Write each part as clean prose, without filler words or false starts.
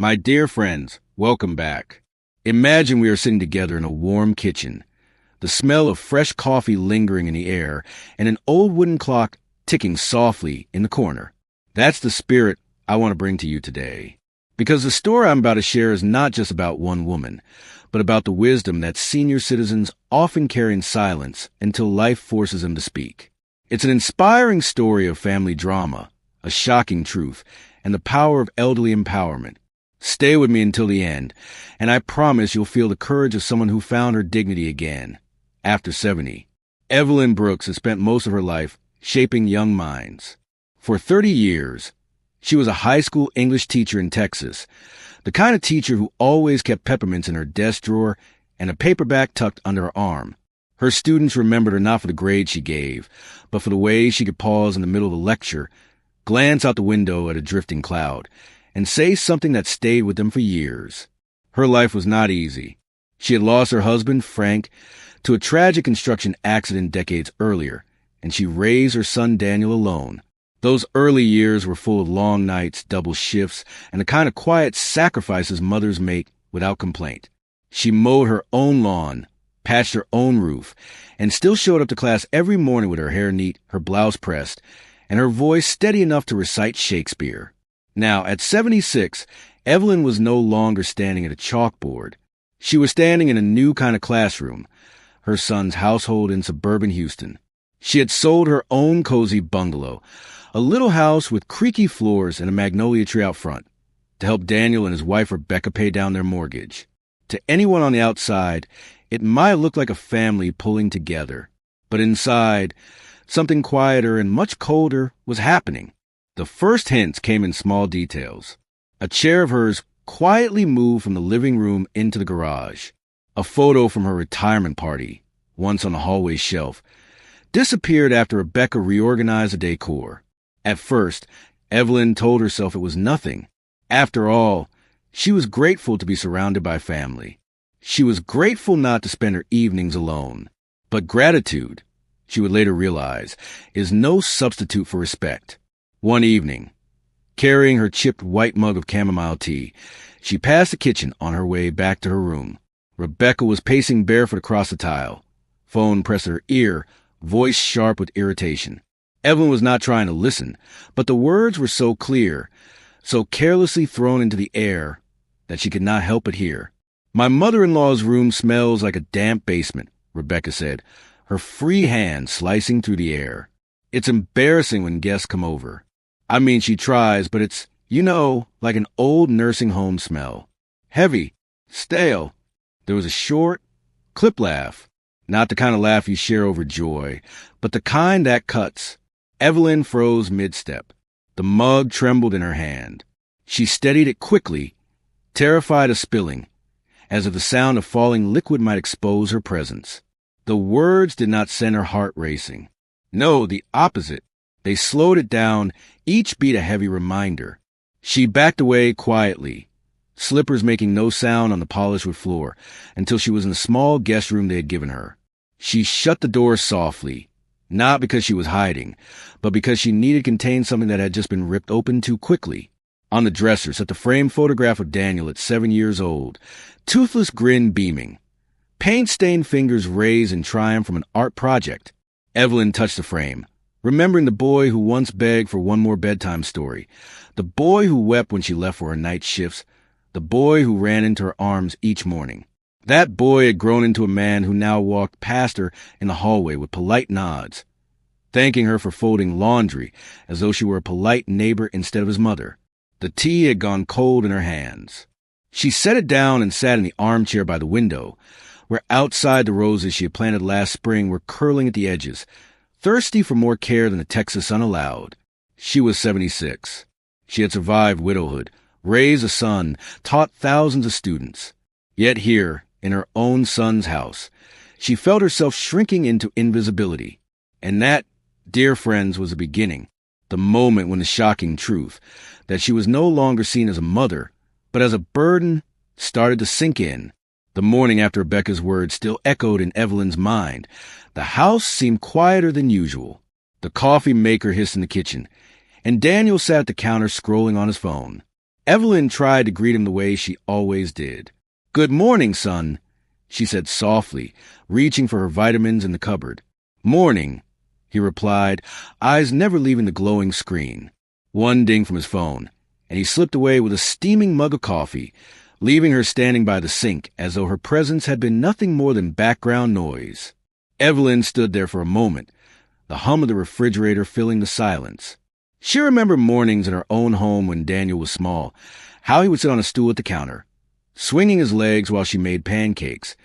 My dear friends, welcome back. Imagine we are sitting together in a warm kitchen, the smell of fresh coffee lingering in the air, and an old wooden clock ticking softly in the corner. That's the spirit I want to bring to you today. Because the story I'm about to share is not just about one woman, but about the wisdom that senior citizens often carry in silence until life forces them to speak. It's an inspiring story of family drama, a shocking truth, and the power of elderly empowerment. Stay with me until the end, and I promise you'll feel the courage of someone who found her dignity again. After 70, Evelyn Brooks has spent most of her life shaping young minds. For 30 years, she was a high school English teacher in Texas, the kind of teacher who always kept peppermints in her desk drawer and a paperback tucked under her arm. Her students remembered her not for the grades she gave, but for the way she could pause in the middle of a lecture, glance out the window at a drifting cloud, and say something that stayed with them for years. Her life was not easy. She had lost her husband, Frank, to a tragic construction accident decades earlier, and she raised her son Daniel alone. Those early years were full of long nights, double shifts, and the kind of quiet sacrifices mothers make without complaint. She mowed her own lawn, patched her own roof, and still showed up to class every morning with her hair neat, her blouse pressed, and her voice steady enough to recite Shakespeare. Now, at 76, Evelyn was no longer standing at a chalkboard. She was standing in a new kind of classroom, her son's household in suburban Houston. She had sold her own cozy bungalow, a little house with creaky floors and a magnolia tree out front, to help Daniel and his wife Rebecca pay down their mortgage. To anyone on the outside, it might look like a family pulling together. But inside, something quieter and much colder was happening. The first hints came in small details. A chair of hers quietly moved from the living room into the garage. A photo from her retirement party, once on the hallway shelf, disappeared after Rebecca reorganized the decor. At first, Evelyn told herself it was nothing. After all, she was grateful to be surrounded by family. She was grateful not to spend her evenings alone. But gratitude, she would later realize, is no substitute for respect. One evening, carrying her chipped white mug of chamomile tea, she passed the kitchen on her way back to her room. Rebecca was pacing barefoot across the tile, phone pressed to her ear, voice sharp with irritation. Evelyn was not trying to listen, but the words were so clear, so carelessly thrown into the air, that she could not help but hear. "My mother-in-law's room smells like a damp basement," Rebecca said, her free hand slicing through the air. "It's embarrassing when guests come over. I mean, she tries, but it's, like an old nursing home smell. Heavy, stale." There was a short, clip laugh. Not the kind of laugh you share over joy, but the kind that cuts. Evelyn froze mid-step. The mug trembled in her hand. She steadied it quickly, terrified of spilling, as if the sound of falling liquid might expose her presence. The words did not send her heart racing. No, the opposite. They slowed it down, each beat a heavy reminder. She backed away quietly, slippers making no sound on the polished wood floor, until she was in the small guest room they had given her. She shut the door softly, not because she was hiding, but because she needed to contain something that had just been ripped open too quickly. On the dresser sat the framed photograph of Daniel at 7 years old, toothless grin beaming, paint-stained fingers raised in triumph from an art project. Evelyn touched the frame, remembering the boy who once begged for one more bedtime story, the boy who wept when she left for her night shifts, the boy who ran into her arms each morning. That boy had grown into a man who now walked past her in the hallway with polite nods, thanking her for folding laundry as though she were a polite neighbor instead of his mother. The tea had gone cold in her hands. She set it down and sat in the armchair by the window, where outside the roses she had planted last spring were curling at the edges, thirsty for more care than the Texas sun allowed. She was 76. She had survived widowhood, raised a son, taught thousands of students. Yet here, in her own son's house, she felt herself shrinking into invisibility. And that, dear friends, was the beginning, the moment when the shocking truth, that she was no longer seen as a mother, but as a burden, started to sink in. The morning after Rebecca's words still echoed in Evelyn's mind. The house seemed quieter than usual. The coffee maker hissed in the kitchen, and Daniel sat at the counter scrolling on his phone. Evelyn tried to greet him the way she always did. "Good morning, son," she said softly, reaching for her vitamins in the cupboard. "Morning," he replied, eyes never leaving the glowing screen. One ding from his phone, and he slipped away with a steaming mug of coffee, leaving her standing by the sink as though her presence had been nothing more than background noise. Evelyn stood there for a moment, the hum of the refrigerator filling the silence. She remembered mornings in her own home when Daniel was small, how he would sit on a stool at the counter, swinging his legs while she made pancakes,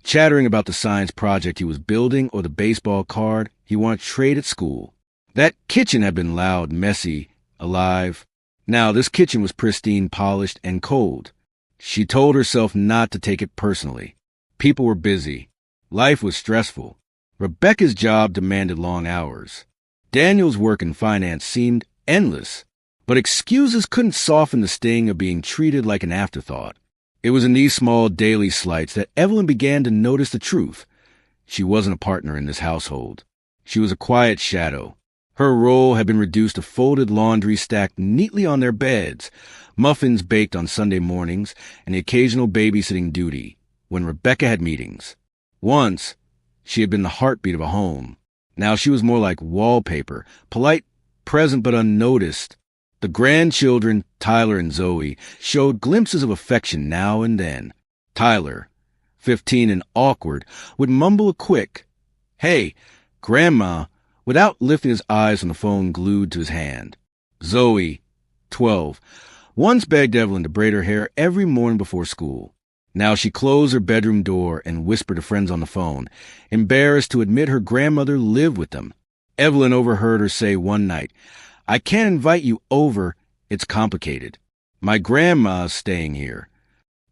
chattering about the science project he was building or the baseball card he wanted to trade at school. That kitchen had been loud, messy, alive. Now this kitchen was pristine, polished, and cold. She told herself not to take it personally. People were busy. Life was stressful. Rebecca's job demanded long hours. Daniel's work in finance seemed endless, but excuses couldn't soften the sting of being treated like an afterthought. It was in these small daily slights that Evelyn began to notice the truth. She wasn't a partner in this household. She was a quiet shadow. Her role had been reduced to folded laundry stacked neatly on their beds, muffins baked on Sunday mornings, and the occasional babysitting duty when Rebecca had meetings. Once, she had been the heartbeat of a home. Now she was more like wallpaper, polite, present but unnoticed. The grandchildren, Tyler and Zoe, showed glimpses of affection now and then. Tyler, 15 and awkward, would mumble a quick, "Hey, Grandma," without lifting his eyes from the phone glued to his hand. Zoe, 12, once begged Evelyn to braid her hair every morning before school. Now she closed her bedroom door and whispered to friends on the phone, embarrassed to admit her grandmother lived with them. Evelyn overheard her say one night, "I can't invite you over. It's complicated. My grandma's staying here."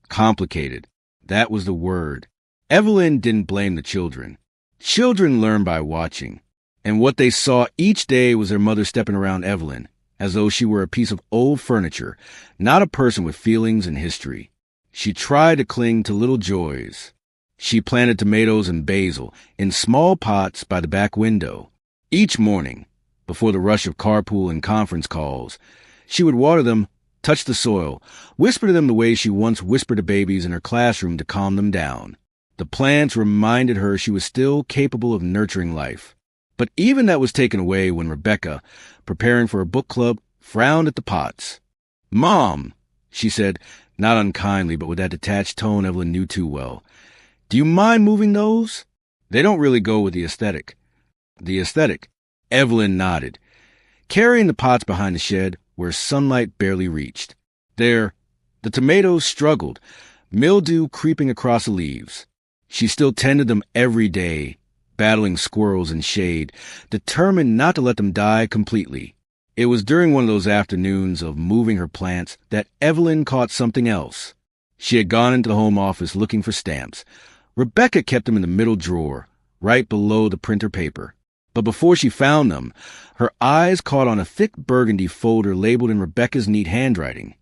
Complicated. That was the word. Evelyn didn't blame the children. Children learn by watching. And what they saw each day was their mother stepping around Evelyn, as though she were a piece of old furniture, not a person with feelings and history. She tried to cling to little joys. She planted tomatoes and basil in small pots by the back window. Each morning, before the rush of carpool and conference calls, she would water them, touch the soil, whisper to them the way she once whispered to babies in her classroom to calm them down. The plants reminded her she was still capable of nurturing life. But even that was taken away when Rebecca, preparing for a book club, frowned at the pots. "Mom," she said, not unkindly, but with that detached tone Evelyn knew too well, "do you mind moving those? They don't really go with the aesthetic." The aesthetic. Evelyn nodded, carrying the pots behind the shed where sunlight barely reached. There, the tomatoes struggled, mildew creeping across the leaves. She still tended them every day, battling squirrels in shade, determined not to let them die completely. It was during one of those afternoons of moving her plants that Evelyn caught something else. She had gone into the home office looking for stamps. Rebecca kept them in the middle drawer, right below the printer paper. But before she found them, her eyes caught on a thick burgundy folder labeled in Rebecca's neat handwriting.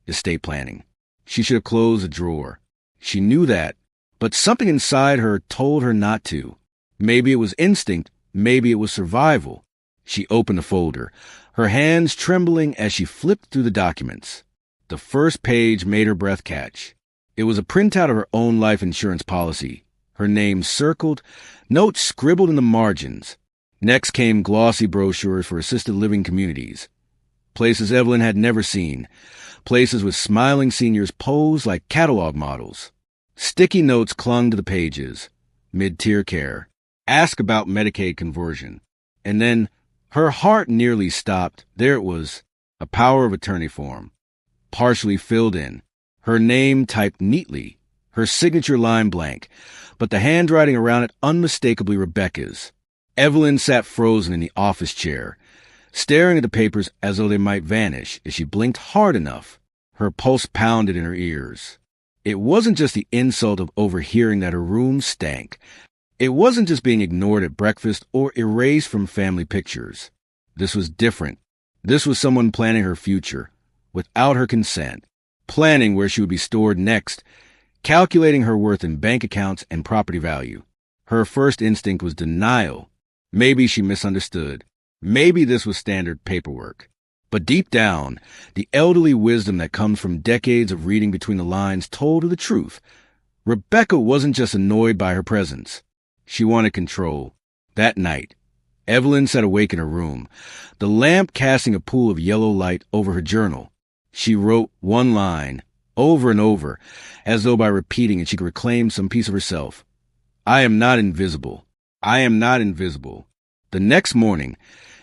Estate planning. She should have closed the drawer. She knew that, but something inside her told her not to. Maybe it was instinct, maybe it was survival. She opened the folder, her hands trembling as she flipped through the documents. The first page made her breath catch. It was a printout of her own life insurance policy, her name circled, notes scribbled in the margins. Next came glossy brochures for assisted living communities, places Evelyn had never seen, places with smiling seniors posed like catalog models. Sticky notes clung to the pages, mid-tier care, ask about Medicaid conversion. And then her heart nearly stopped. There it was, a power of attorney form, partially filled in, her name typed neatly, her signature line blank, but the handwriting around it unmistakably Rebecca's. Evelyn sat frozen in the office chair, staring at the papers as though they might vanish if she blinked hard enough. Her pulse pounded in her ears. It wasn't just the insult of overhearing that her room stank. It wasn't just being ignored at breakfast or erased from family pictures. This was different. This was someone planning her future, without her consent, planning where she would be stored next, calculating her worth in bank accounts and property value. Her first instinct was denial. Maybe she misunderstood. Maybe this was standard paperwork. But deep down, the elderly wisdom that comes from decades of reading between the lines told her the truth. Rebecca wasn't just annoyed by her presence. She wanted control. That night, Evelyn sat awake in her room, the lamp casting a pool of yellow light over her journal. She wrote one line, over and over, as though by repeating it she could reclaim some piece of herself. I am not invisible. I am not invisible. The next morning,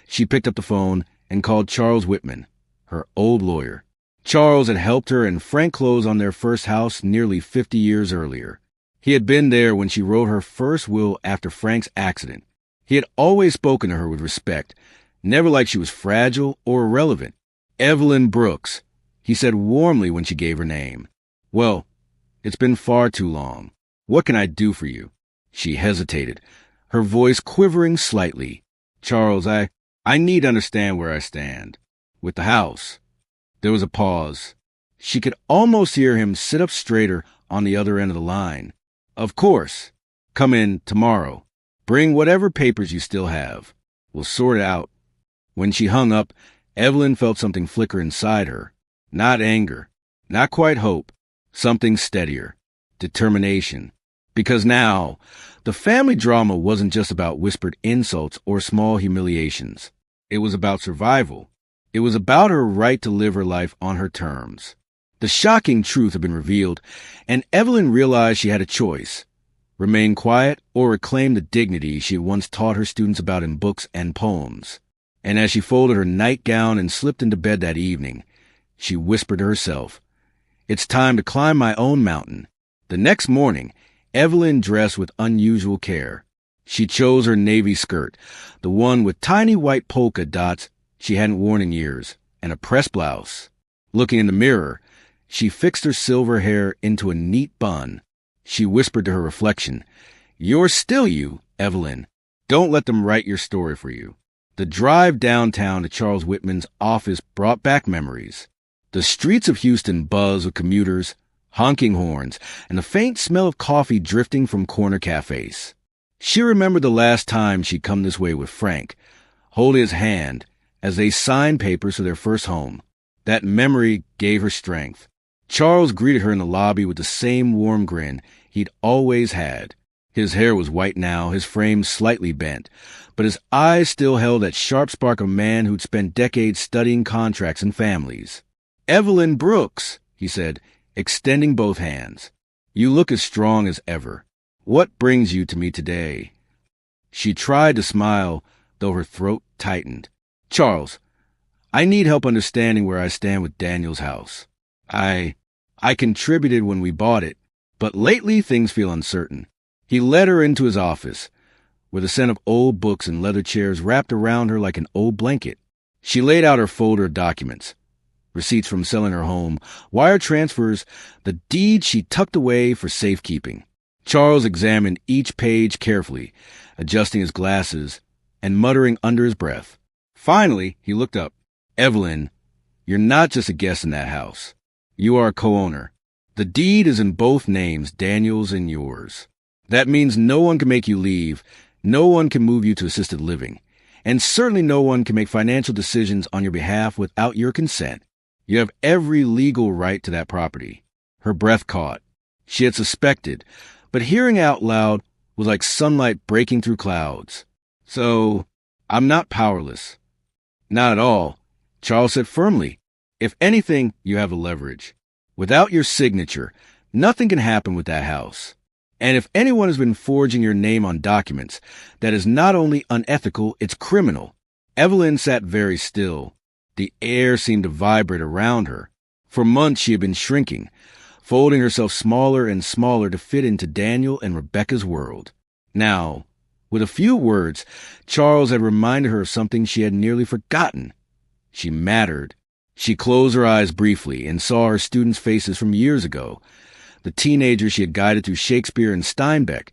she picked up the phone and called Charles Whitman, her old lawyer. Charles had helped her and Frank close on their first house nearly 50 years earlier. He had been there when she wrote her first will after Frank's accident. He had always spoken to her with respect, never like she was fragile or irrelevant. Evelyn Brooks, he said warmly when she gave her name. Well, it's been far too long. What can I do for you? She hesitated, her voice quivering slightly. Charles, I need to understand where I stand. With the house. There was a pause. She could almost hear him sit up straighter on the other end of the line. Of course. Come in tomorrow. Bring whatever papers you still have. We'll sort it out. When she hung up, Evelyn felt something flicker inside her. Not anger. Not quite hope. Something steadier. Determination. Because now, the family drama wasn't just about whispered insults or small humiliations. It was about survival. It was about her right to live her life on her terms. The shocking truth had been revealed, and Evelyn realized she had a choice. Remain quiet or reclaim the dignity she had once taught her students about in books and poems. And as she folded her nightgown and slipped into bed that evening, she whispered to herself, "It's time to climb my own mountain." The next morning, Evelyn dressed with unusual care. She chose her navy skirt, the one with tiny white polka dots she hadn't worn in years, and a pressed blouse. Looking in the mirror, she fixed her silver hair into a neat bun. She whispered to her reflection, "You're still you, Evelyn. Don't let them write your story for you." The drive downtown to Charles Whitman's office brought back memories. The streets of Houston buzzed with commuters, honking horns, and the faint smell of coffee drifting from corner cafes. She remembered the last time she'd come this way with Frank, holding his hand as they signed papers for their first home. That memory gave her strength. Charles greeted her in the lobby with the same warm grin he'd always had. His hair was white now, his frame slightly bent, but his eyes still held that sharp spark of a man who'd spent decades studying contracts and families. "Evelyn Brooks," he said, extending both hands. "You look as strong as ever. What brings you to me today?" She tried to smile, though her throat tightened. "Charles, I need help understanding where I stand with Daniel's house. I contributed when we bought it, but lately things feel uncertain." He led her into his office, where the scent of old books and leather chairs wrapped around her like an old blanket. She laid out her folder of documents. Receipts from selling her home, wire transfers, the deed she tucked away for safekeeping. Charles examined each page carefully, adjusting his glasses and muttering under his breath. Finally, he looked up. "Evelyn, you're not just a guest in that house. You are a co-owner. The deed is in both names, Daniel's and yours. That means no one can make you leave, no one can move you to assisted living, and certainly no one can make financial decisions on your behalf without your consent. You have every legal right to that property." Her breath caught. She had suspected, but hearing out loud was like sunlight breaking through clouds. "So, I'm not powerless." "Not at all," Charles said firmly. "If anything, you have the leverage. Without your signature, nothing can happen with that house. And if anyone has been forging your name on documents, that is not only unethical, it's criminal." Evelyn sat very still. The air seemed to vibrate around her. For months she had been shrinking, folding herself smaller and smaller to fit into Daniel and Rebecca's world. Now, with a few words, Charles had reminded her of something she had nearly forgotten. She mattered. She closed her eyes briefly and saw her students' faces from years ago, the teenagers she had guided through Shakespeare and Steinbeck,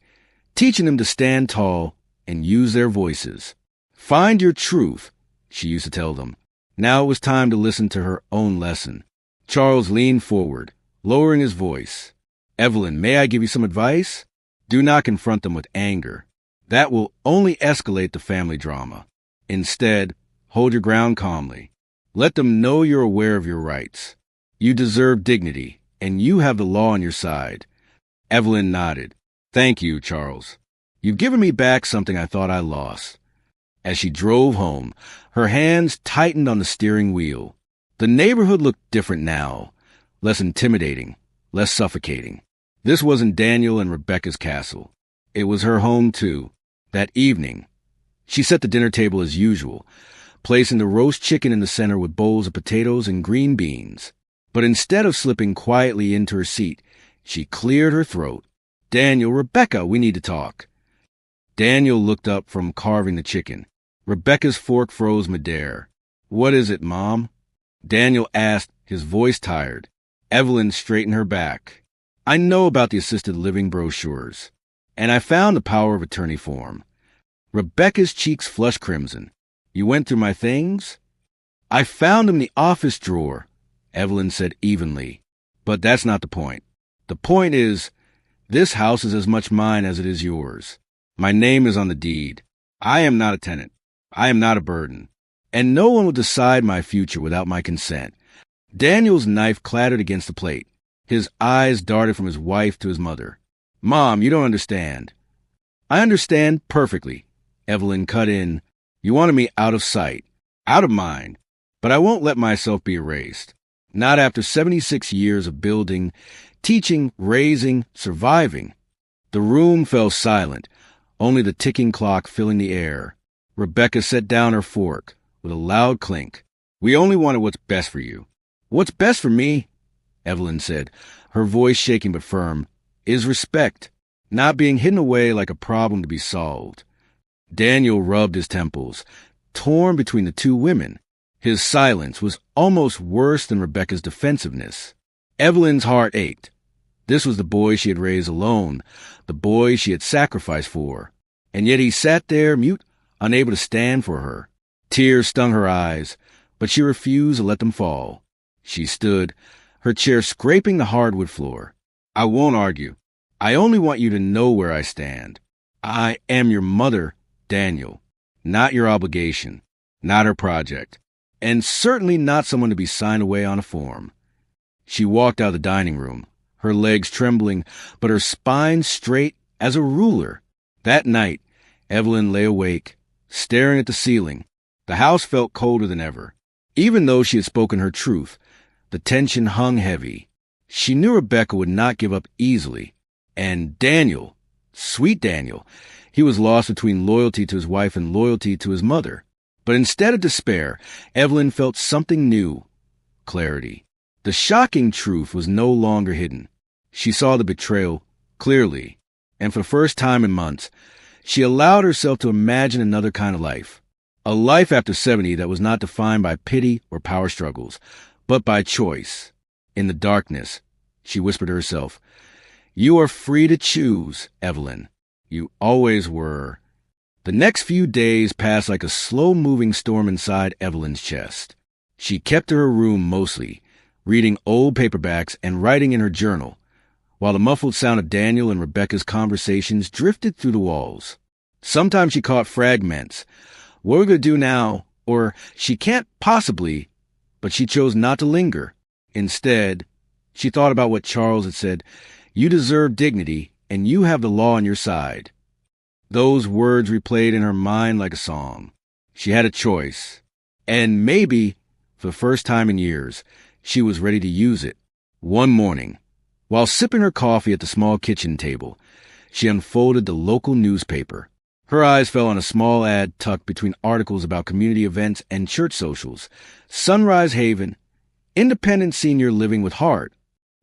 teaching them to stand tall and use their voices. "Find your truth," she used to tell them. Now it was time to listen to her own lesson. Charles leaned forward, lowering his voice. "Evelyn, may I give you some advice? Do not confront them with anger. That will only escalate the family drama. Instead, hold your ground calmly. Let them know you're aware of your rights. You deserve dignity, and you have the law on your side. Evelyn nodded. Thank you, Charles. You've given me back something I thought I lost. As she drove home, her hands tightened on the steering wheel. The neighborhood looked different now, less intimidating, less suffocating. This wasn't Daniel and Rebecca's castle. It was her home, too. That evening, she set the dinner table as usual, placing the roast chicken in the center with bowls of potatoes and green beans. But instead of slipping quietly into her seat, she cleared her throat. Daniel, Rebecca, we need to talk. Daniel looked up from carving the chicken. Rebecca's fork froze midair. What is it, Mom? Daniel asked, his voice tired. Evelyn straightened her back. I know about the assisted living brochures, and I found the power of attorney form. Rebecca's cheeks flushed crimson. You went through my things? I found them in the office drawer, Evelyn said evenly. But that's not the point. The point is, this house is as much mine as it is yours. My name is on the deed. I am not a tenant. I am not a burden. And no one will decide my future without my consent. Daniel's knife clattered against the plate. His eyes darted from his wife to his mother. Mom, you don't understand. I understand perfectly. Evelyn cut in. You wanted me out of sight, out of mind, but I won't let myself be erased. Not after 76 years of building, teaching, raising, surviving. The room fell silent, only the ticking clock filling the air. Rebecca set down her fork with a loud clink. We only wanted what's best for you. What's best for me, Evelyn said, her voice shaking but firm, is respect, not being hidden away like a problem to be solved. Daniel rubbed his temples, torn between the two women. His silence was almost worse than Rebecca's defensiveness. Evelyn's heart ached. This was the boy she had raised alone, the boy she had sacrificed for. And yet he sat there, mute, unable to stand for her. Tears stung her eyes, but she refused to let them fall. She stood, her chair scraping the hardwood floor. I won't argue. I only want you to know where I stand. I am your mother, Daniel, not your obligation, not her project, and certainly not someone to be signed away on a form. She walked out of the dining room, her legs trembling, but her spine straight as a ruler. That night, Evelyn lay awake, staring at the ceiling. The house felt colder than ever. Even though she had spoken her truth, the tension hung heavy. She knew Rebecca would not give up easily. And Daniel, sweet Daniel, he was lost between loyalty to his wife and loyalty to his mother. But instead of despair, Evelyn felt something new, clarity. The shocking truth was no longer hidden. She saw the betrayal clearly, and for the first time in months, she allowed herself to imagine another kind of life. A life after 70 that was not defined by pity or power struggles, but by choice. In the darkness, she whispered to herself, You are free to choose, Evelyn. You always were. The next few days passed like a slow-moving storm inside Evelyn's chest. She kept to her room mostly, reading old paperbacks and writing in her journal, while the muffled sound of Daniel and Rebecca's conversations drifted through the walls. Sometimes she caught fragments. What are we going to do now? Or, she can't possibly, but she chose not to linger. Instead, she thought about what Charles had said, You deserve dignity, and you have the law on your side. Those words replayed in her mind like a song. She had a choice. And maybe, for the first time in years, she was ready to use it. One morning, while sipping her coffee at the small kitchen table, she unfolded the local newspaper. Her eyes fell on a small ad tucked between articles about community events and church socials. Sunrise Haven, independent senior living with heart.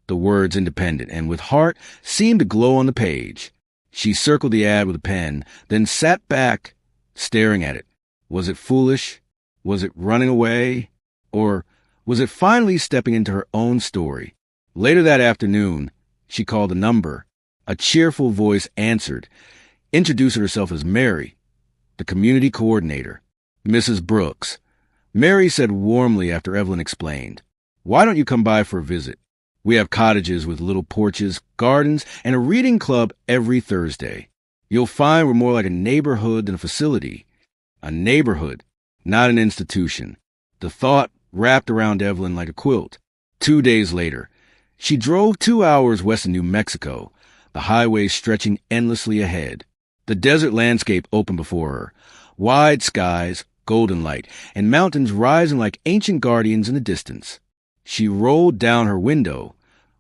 The words independent and with heart seemed to glow on the page. She circled the ad with a pen, then sat back, staring at it. Was it foolish? Was it running away? Or was it finally stepping into her own story? Later that afternoon, she called a number. A cheerful voice answered, introducing herself as Mary, the community coordinator. Mrs. Brooks. Mary said warmly after Evelyn explained, Why don't you come by for a visit? We have cottages with little porches, gardens, and a reading club every Thursday. You'll find we're more like a neighborhood than a facility. A neighborhood, not an institution. The thought wrapped around Evelyn like a quilt. 2 days later, she drove 2 hours west of New Mexico, the highway stretching endlessly ahead. The desert landscape opened before her, wide skies, golden light, and mountains rising like ancient guardians in the distance. She rolled down her window,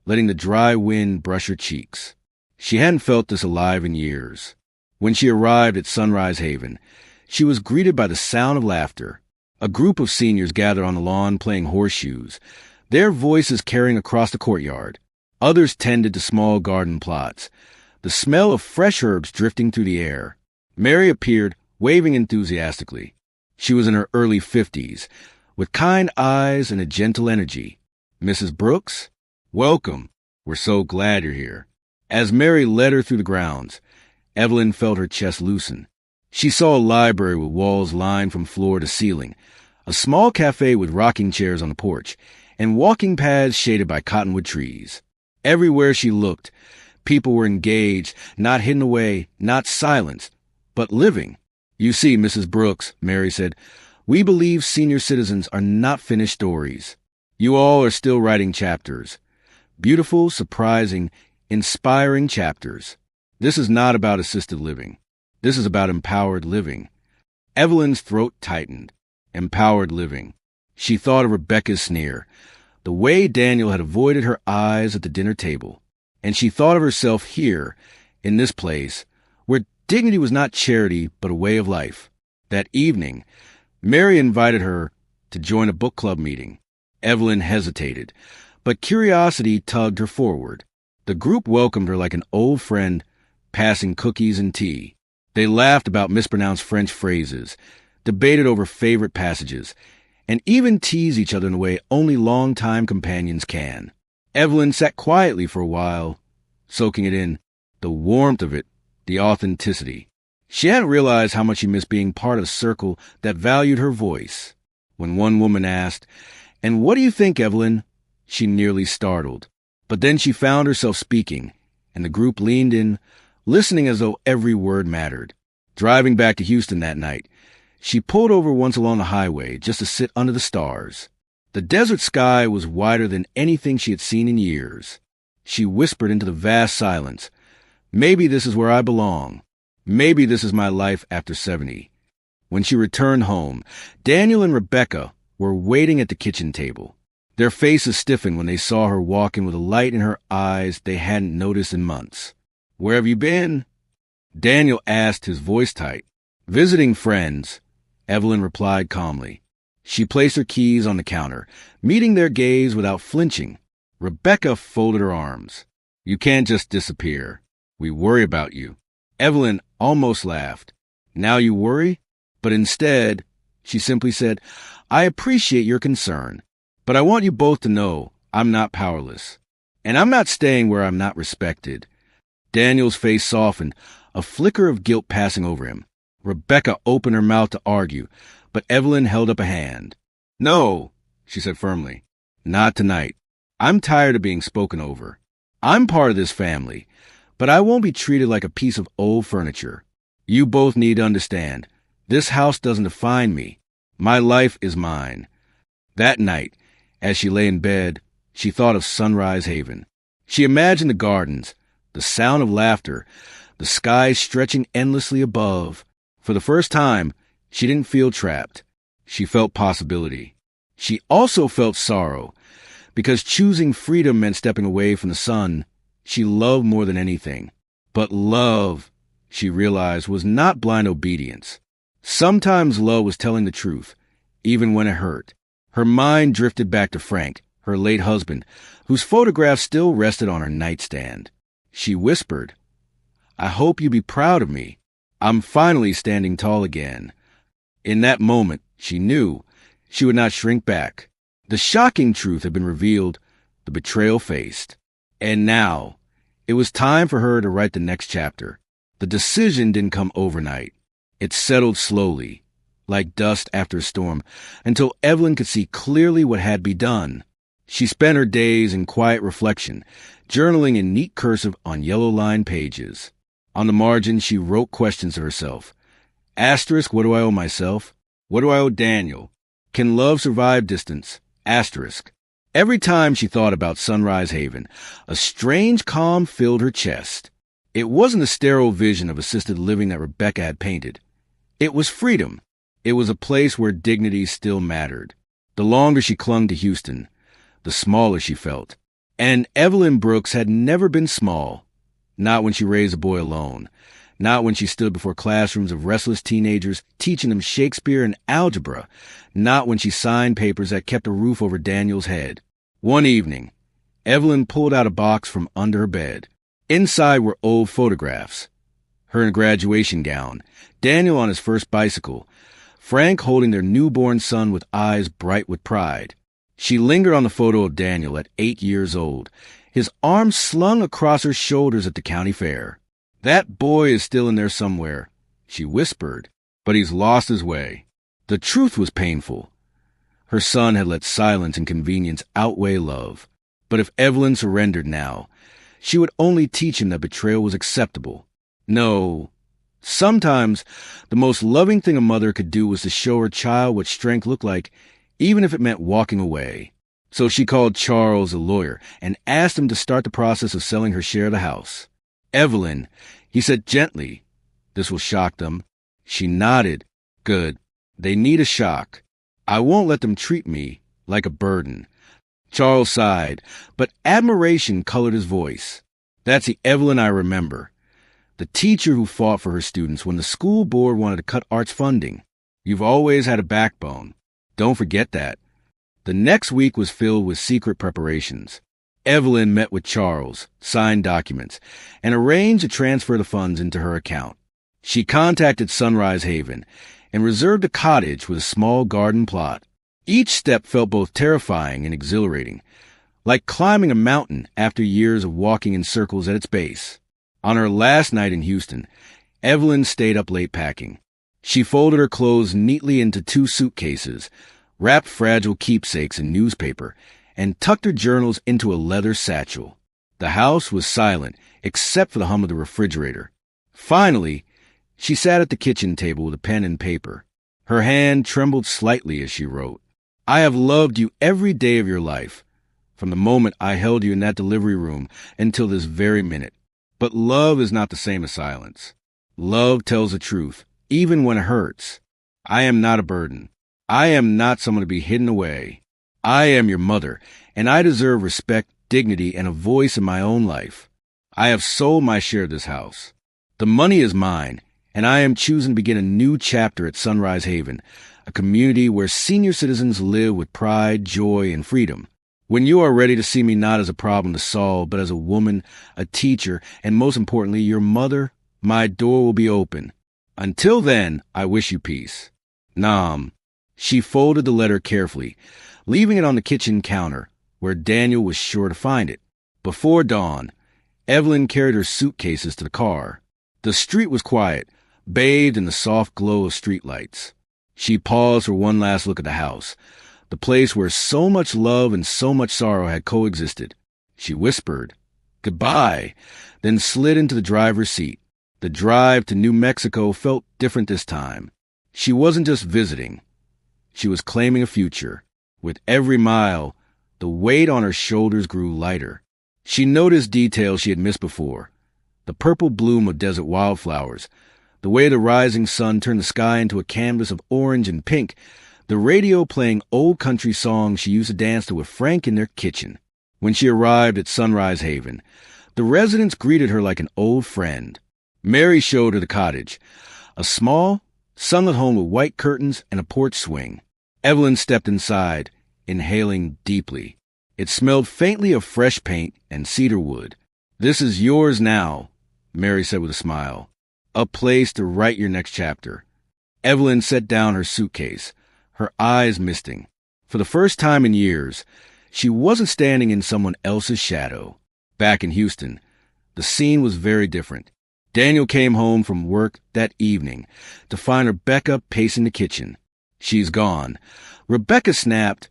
letting the dry wind brush her cheeks. She hadn't felt this alive in years. When she arrived at Sunrise Haven, she was greeted by the sound of laughter. A group of seniors gathered on the lawn playing horseshoes, their voices carrying across the courtyard. Others tended to small garden plots, the smell of fresh herbs drifting through the air. Mary appeared, waving enthusiastically. She was in her early 50s, with kind eyes and a gentle energy. "Mrs. Brooks, welcome. We're so glad you're here." As Mary led her through the grounds, Evelyn felt her chest loosen. She saw a library with walls lined from floor to ceiling, a small cafe with rocking chairs on the porch, and walking paths shaded by cottonwood trees. Everywhere she looked, people were engaged, not hidden away, not silenced, but living. "You see, Mrs. Brooks," Mary said, "we believe senior citizens are not finished stories. You all are still writing chapters. Beautiful, surprising, inspiring chapters. This is not about assisted living. This is about empowered living." Evelyn's throat tightened. Empowered living. She thought of Rebecca's sneer, the way Daniel had avoided her eyes at the dinner table. And she thought of herself here, in this place, where dignity was not charity but a way of life. That evening, Mary invited her to join a book club meeting. Evelyn hesitated, but curiosity tugged her forward. The group welcomed her like an old friend, passing cookies and tea. They laughed about mispronounced French phrases, debated over favorite passages, and even teased each other in a way only long-time companions can. Evelyn sat quietly for a while, soaking it in, the warmth of it, the authenticity. She hadn't realized how much she missed being part of a circle that valued her voice. When one woman asked, "And what do you think, Evelyn?" she nearly startled. But then she found herself speaking, and the group leaned in, listening as though every word mattered. Driving back to Houston that night, she pulled over once along the highway just to sit under the stars. The desert sky was wider than anything she had seen in years. She whispered into the vast silence, "Maybe this is where I belong. Maybe this is my life after 70. When she returned home, Daniel and Rebecca were waiting at the kitchen table. Their faces stiffened when they saw her walking with a light in her eyes they hadn't noticed in months. "Where have you been?" Daniel asked, his voice tight. "Visiting friends," Evelyn replied calmly. She placed her keys on the counter, meeting their gaze without flinching. Rebecca folded her arms. "You can't just disappear. We worry about you." Evelyn almost laughed. "Now you worry?" But instead, she simply said, "I appreciate your concern, but I want you both to know I'm not powerless. And I'm not staying where I'm not respected." Daniel's face softened, a flicker of guilt passing over him. Rebecca opened her mouth to argue, but Evelyn held up a hand. "No," she said firmly. "Not tonight. I'm tired of being spoken over. I'm part of this family, but I won't be treated like a piece of old furniture. You both need to understand, this house doesn't define me. My life is mine." That night, as she lay in bed, she thought of Sunrise Haven. She imagined the gardens, the sound of laughter, the sky stretching endlessly above. For the first time, she didn't feel trapped. She felt possibility. She also felt sorrow, because choosing freedom meant stepping away from the sun she loved more than anything. But love, she realized, was not blind obedience. Sometimes love was telling the truth, even when it hurt. Her mind drifted back to Frank, her late husband, whose photograph still rested on her nightstand. She whispered, "I hope you be proud of me. I'm finally standing tall again." In that moment, she knew she would not shrink back. The shocking truth had been revealed, the betrayal faced. And now, it was time for her to write the next chapter. The decision didn't come overnight. It settled slowly, like dust after a storm, until Evelyn could see clearly what had to be done. She spent her days in quiet reflection, journaling in neat cursive on yellow-lined pages. On the margin, she wrote questions to herself. Asterisk, what do I owe myself? What do I owe Daniel? Can love survive distance? Asterisk. Every time she thought about Sunrise Haven, a strange calm filled her chest. It wasn't the sterile vision of assisted living that Rebecca had painted. It was freedom. It was a place where dignity still mattered. The longer she clung to Houston, the smaller she felt. And Evelyn Brooks had never been small. Not when she raised a boy alone. Not when she stood before classrooms of restless teenagers teaching them Shakespeare and algebra. Not when she signed papers that kept a roof over Daniel's head. One evening, Evelyn pulled out a box from under her bed. Inside were old photographs. Her in a graduation gown, Daniel on his first bicycle, Frank holding their newborn son with eyes bright with pride. She lingered on the photo of Daniel at 8 years old, his arms slung across her shoulders at the county fair. "That boy is still in there somewhere," she whispered, "but he's lost his way." The truth was painful. Her son had let silence and convenience outweigh love. But if Evelyn surrendered now, she would only teach him that betrayal was acceptable. No. Sometimes the most loving thing a mother could do was to show her child what strength looked like, even if it meant walking away. So she called Charles, a lawyer, and asked him to start the process of selling her share of the house. "Evelyn," he said gently. "This will shock them." She nodded. "Good. They need a shock. I won't let them treat me like a burden." Charles sighed, but admiration colored his voice. "That's the Evelyn I remember. The teacher who fought for her students when the school board wanted to cut arts funding. You've always had a backbone. Don't forget that." The next week was filled with secret preparations. Evelyn met with Charles, signed documents, and arranged to transfer the funds into her account. She contacted Sunrise Haven and reserved a cottage with a small garden plot. Each step felt both terrifying and exhilarating, like climbing a mountain after years of walking in circles at its base. On her last night in Houston, Evelyn stayed up late packing. She folded her clothes neatly into 2 suitcases, wrapped fragile keepsakes in newspaper, and tucked her journals into a leather satchel. The house was silent, except for the hum of the refrigerator. Finally, she sat at the kitchen table with a pen and paper. Her hand trembled slightly as she wrote, "I have loved you every day of your life, from the moment I held you in that delivery room until this very minute. But love is not the same as silence. Love tells the truth, even when it hurts. I am not a burden. I am not someone to be hidden away. I am your mother, and I deserve respect, dignity, and a voice in my own life. I have sold my share of this house. The money is mine, and I am choosing to begin a new chapter at Sunrise Haven, a community where senior citizens live with pride, joy, and freedom. When you are ready to see me not as a problem to solve, but as a woman, a teacher, and most importantly, your mother, my door will be open. Until then, I wish you peace. Nam." She folded the letter carefully, leaving it on the kitchen counter, where Daniel was sure to find it. Before dawn, Evelyn carried her suitcases to the car. The street was quiet, bathed in the soft glow of streetlights. She paused for one last look at the house, the place where so much love and so much sorrow had coexisted. She whispered, "Goodbye," then slid into the driver's seat. The drive to New Mexico felt different this time. She wasn't just visiting. She was claiming a future. With every mile, the weight on her shoulders grew lighter. She noticed details she had missed before. The purple bloom of desert wildflowers, the way the rising sun turned the sky into a canvas of orange and pink, the radio playing old country songs she used to dance to with Frank in their kitchen. When she arrived at Sunrise Haven, the residents greeted her like an old friend. Mary showed her the cottage, a small, sunlit home with white curtains and a porch swing. Evelyn stepped inside, inhaling deeply. It smelled faintly of fresh paint and cedar wood. "This is yours now," Mary said with a smile. "A place to write your next chapter." Evelyn set down her suitcase, her eyes misting. For the first time in years, she wasn't standing in someone else's shadow. Back in Houston, the scene was very different. Daniel came home from work that evening to find Rebecca pacing the kitchen. "She's gone," Rebecca snapped,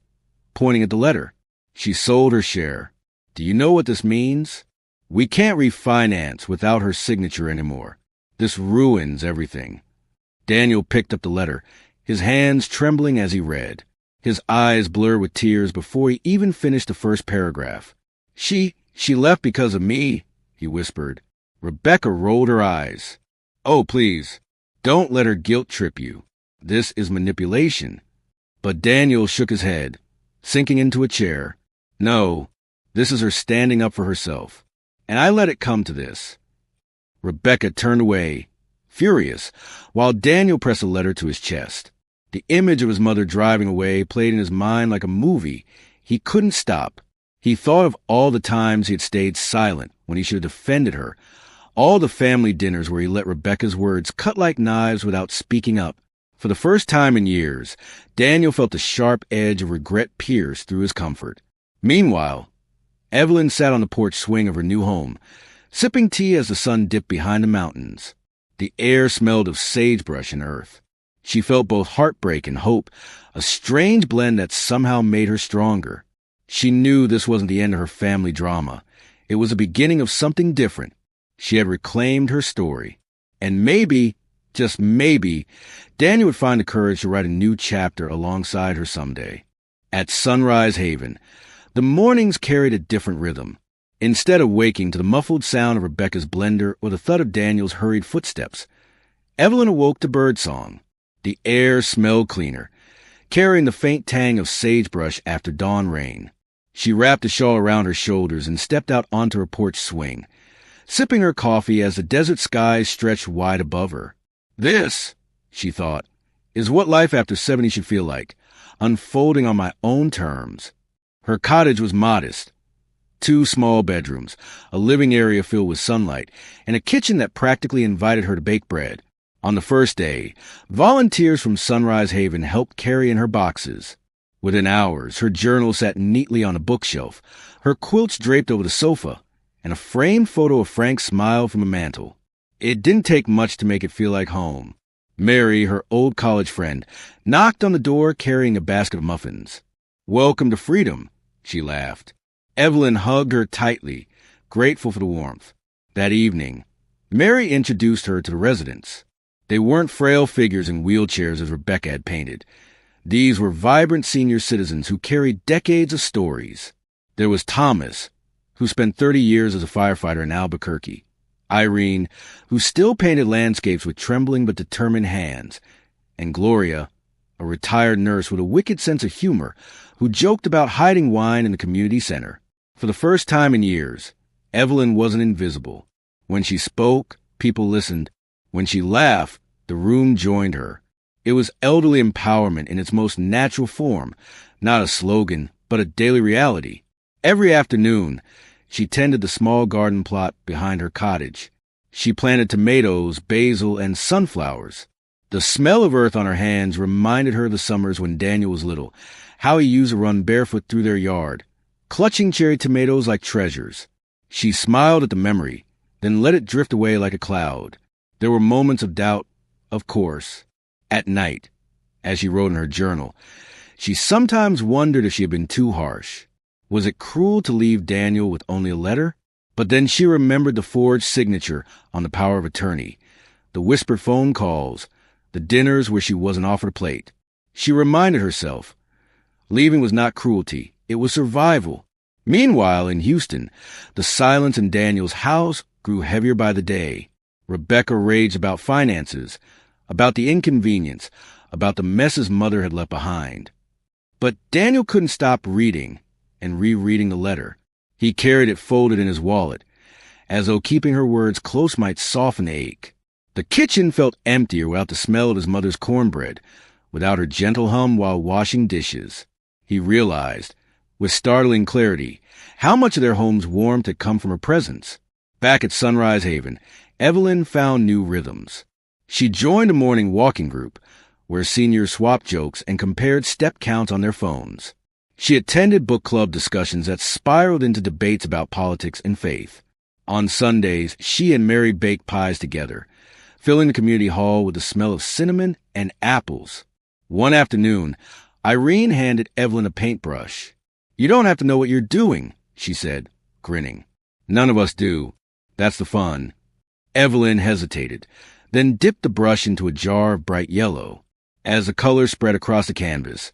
pointing at the letter. "She sold her share. Do you know what this means? We can't refinance without her signature anymore. This ruins everything." Daniel picked up the letter, his hands trembling as he read. His eyes blurred with tears before he even finished the first paragraph. She left because of me, he whispered. Rebecca rolled her eyes. Oh, please, don't let her guilt trip you. This is manipulation. But Daniel shook his head, sinking into a chair. No, this is her standing up for herself. And I let it come to this. Rebecca turned away, furious, while Daniel pressed a letter to his chest. The image of his mother driving away played in his mind like a movie. He couldn't stop. He thought of all the times he had stayed silent when he should have defended her, all the family dinners where he let Rebecca's words cut like knives without speaking up. For the first time in years, Daniel felt the sharp edge of regret pierce through his comfort. Meanwhile, Evelyn sat on the porch swing of her new home, sipping tea as the sun dipped behind the mountains. The air smelled of sagebrush and earth. She felt both heartbreak and hope, a strange blend that somehow made her stronger. She knew this wasn't the end of her family drama. It was the beginning of something different. She had reclaimed her story. And maybe, just maybe, Daniel would find the courage to write a new chapter alongside her someday. At Sunrise Haven, the mornings carried a different rhythm. Instead of waking to the muffled sound of Rebecca's blender or the thud of Daniel's hurried footsteps, Evelyn awoke to birdsong. The air smelled cleaner, carrying the faint tang of sagebrush after dawn rain. She wrapped a shawl around her shoulders and stepped out onto her porch swing, sipping her coffee as the desert skies stretched wide above her. This, she thought, is what life after 70 should feel like, unfolding on my own terms. Her cottage was modest. 2 small bedrooms, a living area filled with sunlight, and a kitchen that practically invited her to bake bread. On the first day, volunteers from Sunrise Haven helped carry in her boxes. Within hours, her journal sat neatly on a bookshelf, her quilts draped over the sofa, and a framed photo of Frank's smile from a mantel. It didn't take much to make it feel like home. Mary, her old college friend, knocked on the door carrying a basket of muffins. Welcome to freedom, she laughed. Evelyn hugged her tightly, grateful for the warmth. That evening, Mary introduced her to the residents. They weren't frail figures in wheelchairs as Rebecca had painted. These were vibrant senior citizens who carried decades of stories. There was Thomas, who spent 30 years as a firefighter in Albuquerque. Irene, who still painted landscapes with trembling but determined hands. And Gloria, a retired nurse with a wicked sense of humor, who joked about hiding wine in the community center. For the first time in years, Evelyn wasn't invisible. When she spoke, people listened. When she laughed, the room joined her. It was elderly empowerment in its most natural form, not a slogan, but a daily reality. Every afternoon, she tended the small garden plot behind her cottage. She planted tomatoes, basil, and sunflowers. The smell of earth on her hands reminded her of the summers when Daniel was little, how he used to run barefoot through their yard, clutching cherry tomatoes like treasures. She smiled at the memory, then let it drift away like a cloud. There were moments of doubt, of course. At night, as she wrote in her journal, she sometimes wondered if she had been too harsh. Was it cruel to leave Daniel with only a letter? But then she remembered the forged signature on the power of attorney, the whispered phone calls, the dinners where she wasn't offered a plate. She reminded herself, leaving was not cruelty, it was survival. Meanwhile, in Houston, the silence in Daniel's house grew heavier by the day. Rebecca raged about finances, about the inconvenience, about the mess his mother had left behind. But Daniel couldn't stop reading and rereading the letter. He carried it folded in his wallet, as though keeping her words close might soften the ache. The kitchen felt emptier without the smell of his mother's cornbread, without her gentle hum while washing dishes. He realized, with startling clarity, how much of their home's warmth had come from her presence. Back at Sunrise Haven, Evelyn found new rhythms. She joined a morning walking group, where seniors swapped jokes and compared step counts on their phones. She attended book club discussions that spiraled into debates about politics and faith. On Sundays, she and Mary baked pies together, filling the community hall with the smell of cinnamon and apples. One afternoon, Irene handed Evelyn a paintbrush. "You don't have to know what you're doing," she said, grinning. "None of us do. That's the fun." Evelyn hesitated, then dipped the brush into a jar of bright yellow. As the color spread across the canvas,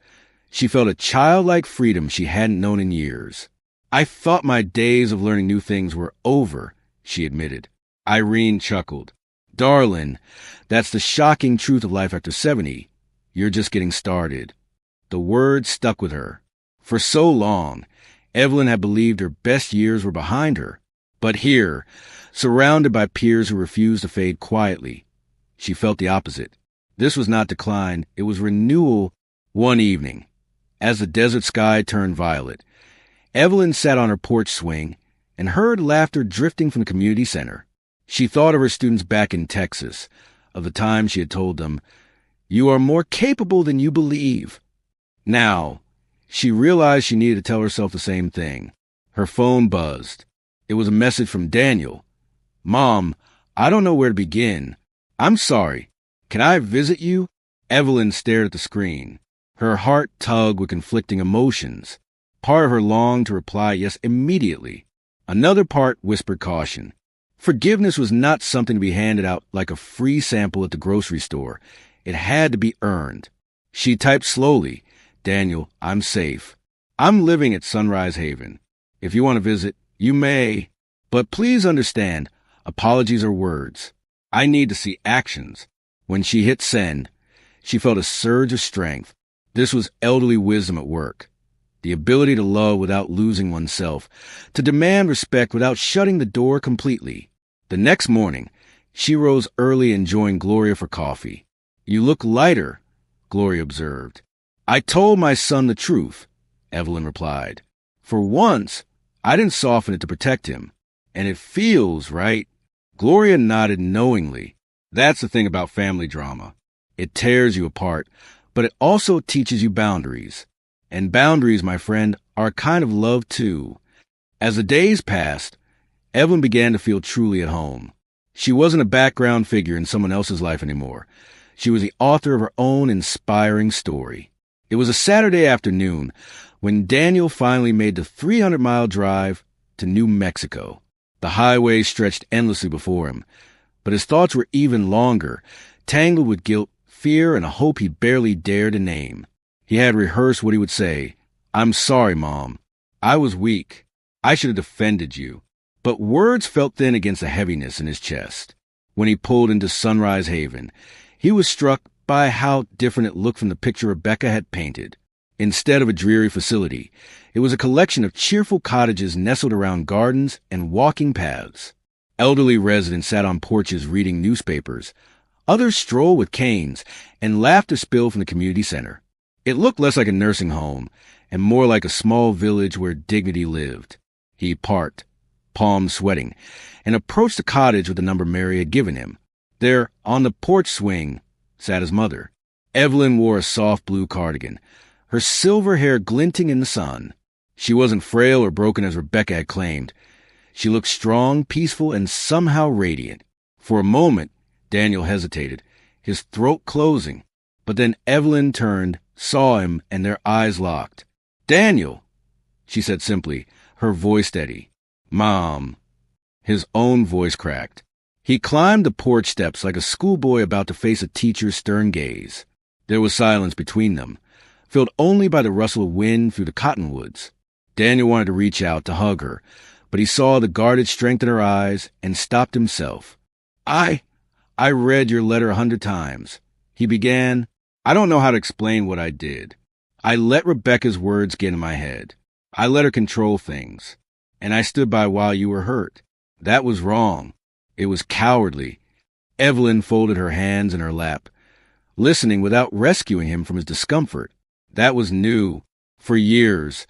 She felt a childlike freedom she hadn't known in years. "I thought my days of learning new things were over," she admitted. Irene chuckled. "Darling, that's the shocking truth of life after 70. You're just getting started." The word stuck with her. For so long, Evelyn had believed her best years were behind her. But here, surrounded by peers who refused to fade quietly, she felt the opposite. This was not decline, it was renewal. One evening, as the desert sky turned violet, Evelyn sat on her porch swing and heard laughter drifting from the community center. She thought of her students back in Texas, of the time she had told them, "You are more capable than you believe." Now, she realized she needed to tell herself the same thing. Her phone buzzed. It was a message from Daniel. "Mom, I don't know where to begin. I'm sorry. Can I visit you?" Evelyn stared at the screen. Her heart tugged with conflicting emotions. Part of her longed to reply yes immediately. Another part whispered caution. Forgiveness was not something to be handed out like a free sample at the grocery store. It had to be earned. She typed slowly, "Daniel, I'm safe. I'm living at Sunrise Haven. If you want to visit, you may. But please understand, apologies are words. I need to see actions." When she hit send, she felt a surge of strength. This was elderly wisdom at work. The ability to love without losing oneself, to demand respect without shutting the door completely. The next morning, she rose early and joined Gloria for coffee. "You look lighter," Gloria observed. "I told my son the truth," Evelyn replied. "For once, I didn't soften it to protect him. And it feels right." Gloria nodded knowingly. That's the thing about family drama. It tears you apart, but it also teaches you boundaries. And boundaries, my friend, are a kind of love too. As the days passed, Evelyn began to feel truly at home. She wasn't a background figure in someone else's life anymore. She was the author of her own inspiring story. It was a Saturday afternoon when Daniel finally made the 300-mile drive to New Mexico. The highway stretched endlessly before him, but his thoughts were even longer, tangled with guilt, fear, and a hope he barely dared to name. He had rehearsed what he would say. "I'm sorry, Mom. I was weak. I should have defended you." But words felt thin against the heaviness in his chest. When he pulled into Sunrise Haven, he was struck by how different it looked from the picture Rebecca had painted. Instead of a dreary facility, it was a collection of cheerful cottages nestled around gardens and walking paths. Elderly residents sat on porches reading newspapers. Others strolled with canes, and laughter spilled from the community center. It looked less like a nursing home and more like a small village where dignity lived. He parked, palms sweating, and approached the cottage with the number Mary had given him. There, on the porch swing, sat his mother. Evelyn wore a soft blue cardigan, her silver hair glinting in the sun. She wasn't frail or broken as Rebecca had claimed. She looked strong, peaceful, and somehow radiant. For a moment, Daniel hesitated, his throat closing. But then Evelyn turned, saw him, and their eyes locked. "Daniel," she said simply, her voice steady. "Mom." His own voice cracked. He climbed the porch steps like a schoolboy about to face a teacher's stern gaze. There was silence between them, filled only by the rustle of wind through the cottonwoods. Daniel wanted to reach out to hug her, but he saw the guarded strength in her eyes and stopped himself. I read your letter 100 times. He began. "I don't know how to explain what I did. I let Rebecca's words get in my head. I let her control things. And I stood by while you were hurt. That was wrong. It was cowardly." Evelyn folded her hands in her lap, listening without rescuing him from his discomfort. That was new. For years,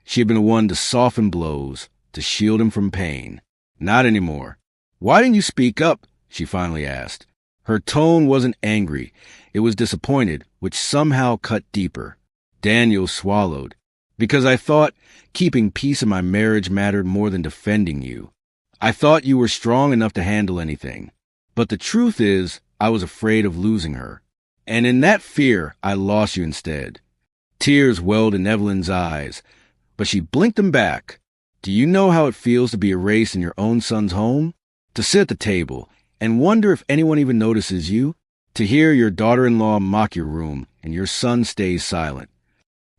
she had been the one to soften blows, to shield him from pain. Not anymore. "Why didn't you speak up?" she finally asked. Her tone wasn't angry. It was disappointed, which somehow cut deeper. Daniel swallowed. "Because I thought keeping peace in my marriage mattered more than defending you. I thought you were strong enough to handle anything. But the truth is, I was afraid of losing her. And in that fear, I lost you instead." Tears welled in Evelyn's eyes, but she blinked them back. "Do you know how it feels to be erased in your own son's home? To sit at the table and wonder if anyone even notices you? To hear your daughter-in-law mock your room and your son stays silent?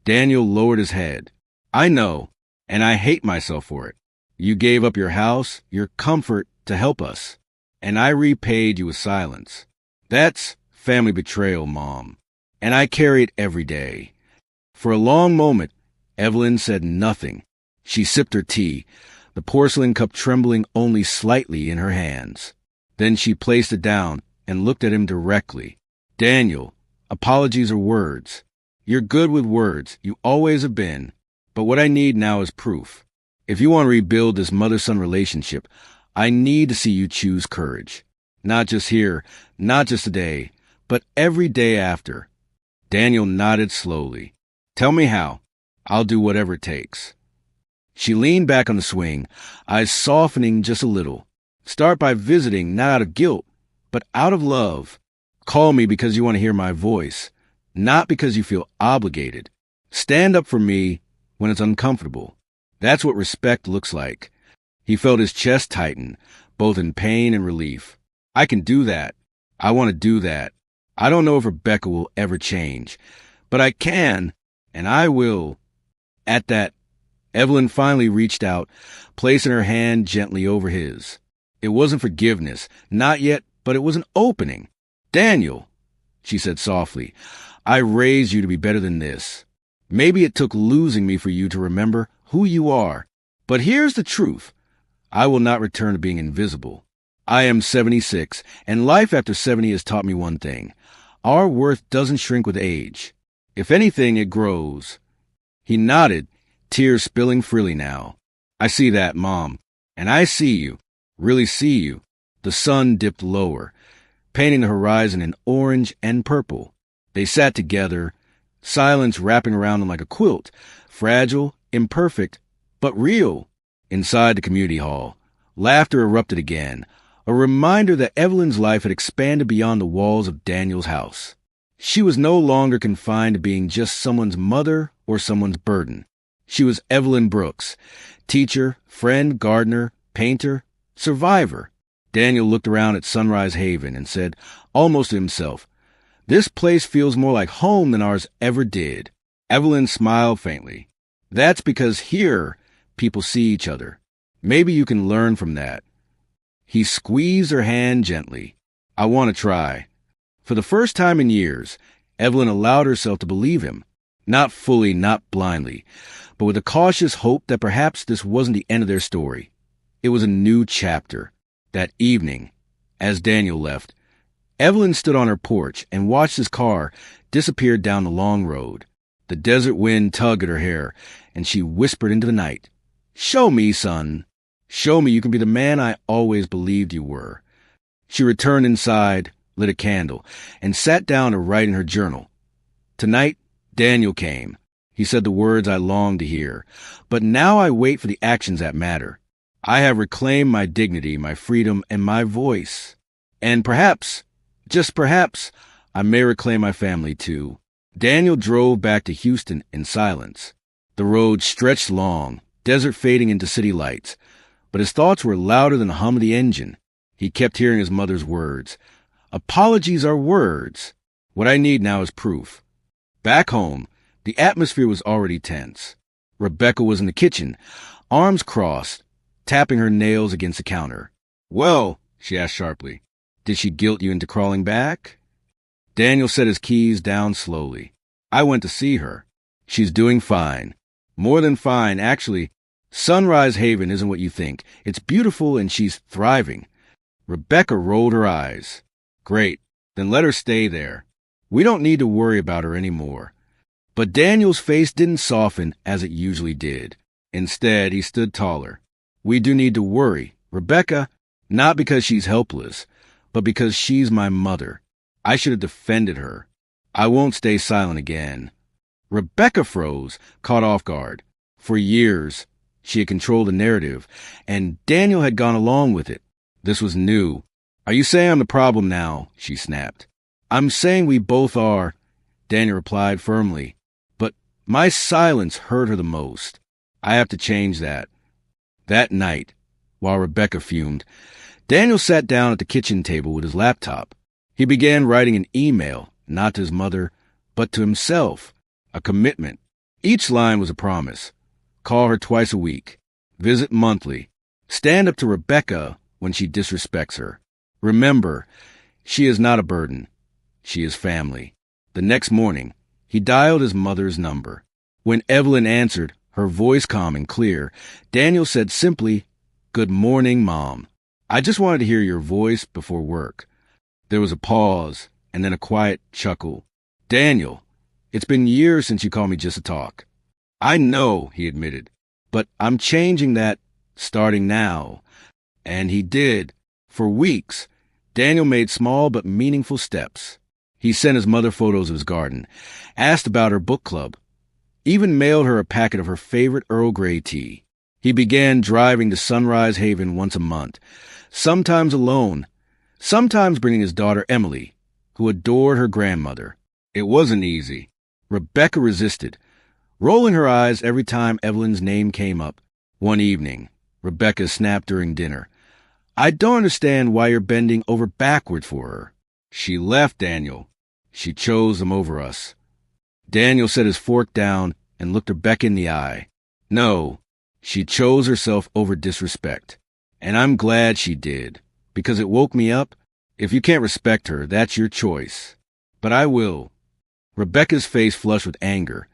Daniel lowered his head. I know, and I hate myself for it. You gave up your house, your comfort, to help us, and I repaid you with silence. That's family betrayal, Mom, and I carry it every day. For a long moment, Evelyn said nothing. She sipped her tea, the porcelain cup trembling only slightly in her hands. Then she placed it down and looked at him directly. Daniel, apologies are words. You're good with words. You always have been. But what I need now is proof. If you want to rebuild this mother-son relationship, I need to see you choose courage. Not just here, not just today, but every day after. Daniel nodded slowly. Tell me how. I'll do whatever it takes. She leaned back on the swing, eyes softening just a little. Start by visiting, not out of guilt, but out of love. Call me because you want to hear my voice, not because you feel obligated. Stand up for me when it's uncomfortable. That's what respect looks like. He felt his chest tighten, both in pain and relief. I can do that. I want to do that. I don't know if Rebecca will ever change, but I can, and I will. At that, Evelyn finally reached out, placing her hand gently over his. It wasn't forgiveness, not yet, but it was an opening. Daniel, she said softly, I raised you to be better than this. Maybe it took losing me for you to remember who you are. But here's the truth. I will not return to being invisible. I am 76, and life after 70 has taught me one thing. Our worth doesn't shrink with age. If anything, it grows. He nodded, tears spilling freely now. I see that, Mom. And I see you, really see you. The sun dipped lower, painting the horizon in orange and purple. They sat together, silence wrapping around them like a quilt, fragile, imperfect, but real. Inside the community hall, laughter erupted again, a reminder that Evelyn's life had expanded beyond the walls of Daniel's house. She was no longer confined to being just someone's mother or someone's burden. She was Evelyn Brooks, teacher, friend, gardener, painter, survivor. Daniel looked around at Sunrise Haven and said, almost to himself, this place feels more like home than ours ever did. Evelyn smiled faintly. That's because here, people see each other. Maybe you can learn from that. He squeezed her hand gently. I want to try. For the first time in years, Evelyn allowed herself to believe him. Not fully, not blindly, but with a cautious hope that perhaps this wasn't the end of their story. It was a new chapter. That evening, as Daniel left, Evelyn stood on her porch and watched his car disappear down the long road. The desert wind tugged at her hair, and she whispered into the night, Show me, son. Show me you can be the man I always believed you were. She returned inside, lit a candle, and sat down to write in her journal. Tonight, Daniel came. He said the words I longed to hear. But now I wait for the actions that matter. I have reclaimed my dignity, my freedom, and my voice. And perhaps, just perhaps, I may reclaim my family too. Daniel drove back to Houston in silence. The road stretched long, desert fading into city lights, but his thoughts were louder than the hum of the engine. He kept hearing his mother's words. Apologies are words. What I need now is proof. Back home, the atmosphere was already tense. Rebecca was in the kitchen, arms crossed, tapping her nails against the counter. Well, she asked sharply, did she guilt you into crawling back? Daniel set his keys down slowly. I went to see her. She's doing fine. More than fine, actually. Sunrise Haven isn't what you think. It's beautiful and she's thriving. Rebecca rolled her eyes. Great. Then let her stay there. We don't need to worry about her anymore. But Daniel's face didn't soften as it usually did. Instead, he stood taller. We do need to worry. Rebecca, not because she's helpless, but because she's my mother. I should have defended her. I won't stay silent again. Rebecca froze, caught off guard. For years, she had controlled the narrative, and Daniel had gone along with it. This was new. Are you saying I'm the problem now? She snapped. I'm saying we both are, Daniel replied firmly. But my silence hurt her the most. I have to change that. That night, while Rebecca fumed, Daniel sat down at the kitchen table with his laptop. He began writing an email, not to his mother, but to himself, a commitment. Each line was a promise. Call her twice a week. Visit monthly. Stand up to Rebecca when she disrespects her. Remember, she is not a burden. She is family. The next morning, he dialed his mother's number. When Evelyn answered, her voice calm and clear, Daniel said simply, "Good morning, Mom. I just wanted to hear your voice before work." There was a pause, and then a quiet chuckle. "Daniel, it's been years since you called me just to talk." "I know," he admitted, "but I'm changing that starting now." And he did. For weeks, Daniel made small but meaningful steps. He sent his mother photos of his garden, asked about her book club, even mailed her a packet of her favorite Earl Grey tea. He began driving to Sunrise Haven once a month, sometimes alone, sometimes bringing his daughter Emily, who adored her grandmother. It wasn't easy. Rebecca resisted, rolling her eyes every time Evelyn's name came up. One evening, Rebecca snapped during dinner, "I don't understand why you're bending over backward for her." She left Daniel. She chose him over us. Daniel set his fork down and looked Rebecca in the eye. No, she chose herself over disrespect. And I'm glad she did, because it woke me up. If you can't respect her, that's your choice. But I will. Rebecca's face flushed with anger.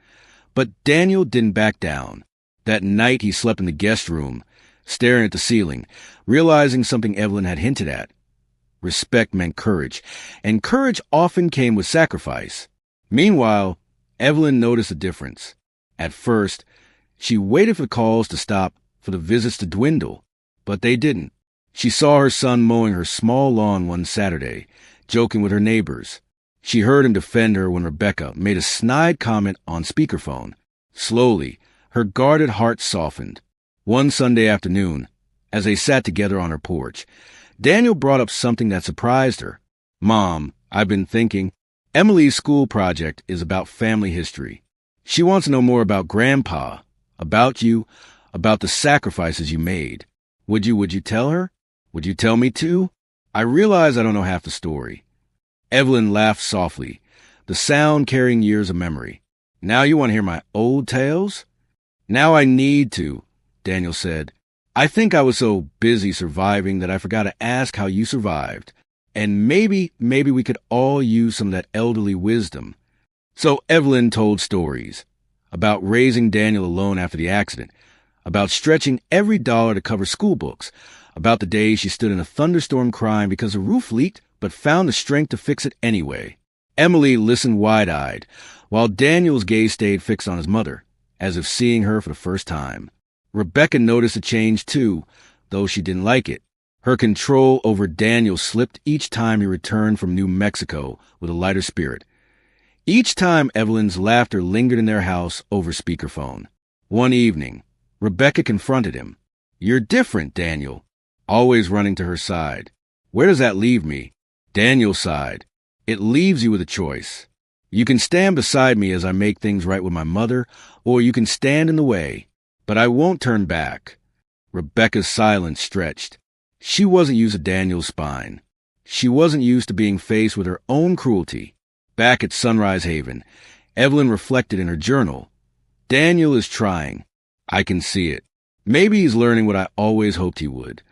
But Daniel didn't back down. That night he slept in the guest room, staring at the ceiling, realizing something Evelyn had hinted at. Respect meant courage, and courage often came with sacrifice. Meanwhile, Evelyn noticed a difference. At first, she waited for calls to stop, for the visits to dwindle, but they didn't. She saw her son mowing her small lawn one Saturday, joking with her neighbors. She heard him defend her when Rebecca made a snide comment on speakerphone. Slowly, her guarded heart softened. One Sunday afternoon, as they sat together on her porch, Daniel brought up something that surprised her. "Mom, I've been thinking, Emily's school project is about family history. She wants to know more about Grandpa, about you, about the sacrifices you made. Would you tell her? Would you tell me too? I realize I don't know half the story." Evelyn laughed softly, the sound carrying years of memory. "Now you want to hear my old tales?" "Now I need to," Daniel said. "I think I was so busy surviving that I forgot to ask how you survived. And maybe we could all use some of that elderly wisdom." So Evelyn told stories about raising Daniel alone after the accident, about stretching every dollar to cover school books, about the day she stood in a thunderstorm crying because the roof leaked but found the strength to fix it anyway. Emily listened wide-eyed, while Daniel's gaze stayed fixed on his mother, as if seeing her for the first time. Rebecca noticed a change too, though she didn't like it. Her control over Daniel slipped each time he returned from New Mexico with a lighter spirit. Each time Evelyn's laughter lingered in their house over speakerphone. One evening, Rebecca confronted him. "You're different, Daniel," always running to her side. "Where does that leave me?" Daniel sighed. "It leaves you with a choice. You can stand beside me as I make things right with my mother, or you can stand in the way. But I won't turn back." Rebecca's silence stretched. She wasn't used to Daniel's spine. She wasn't used to being faced with her own cruelty. Back at Sunrise Haven, Evelyn reflected in her journal. "Daniel is trying. I can see it. Maybe he's learning what I always hoped he would.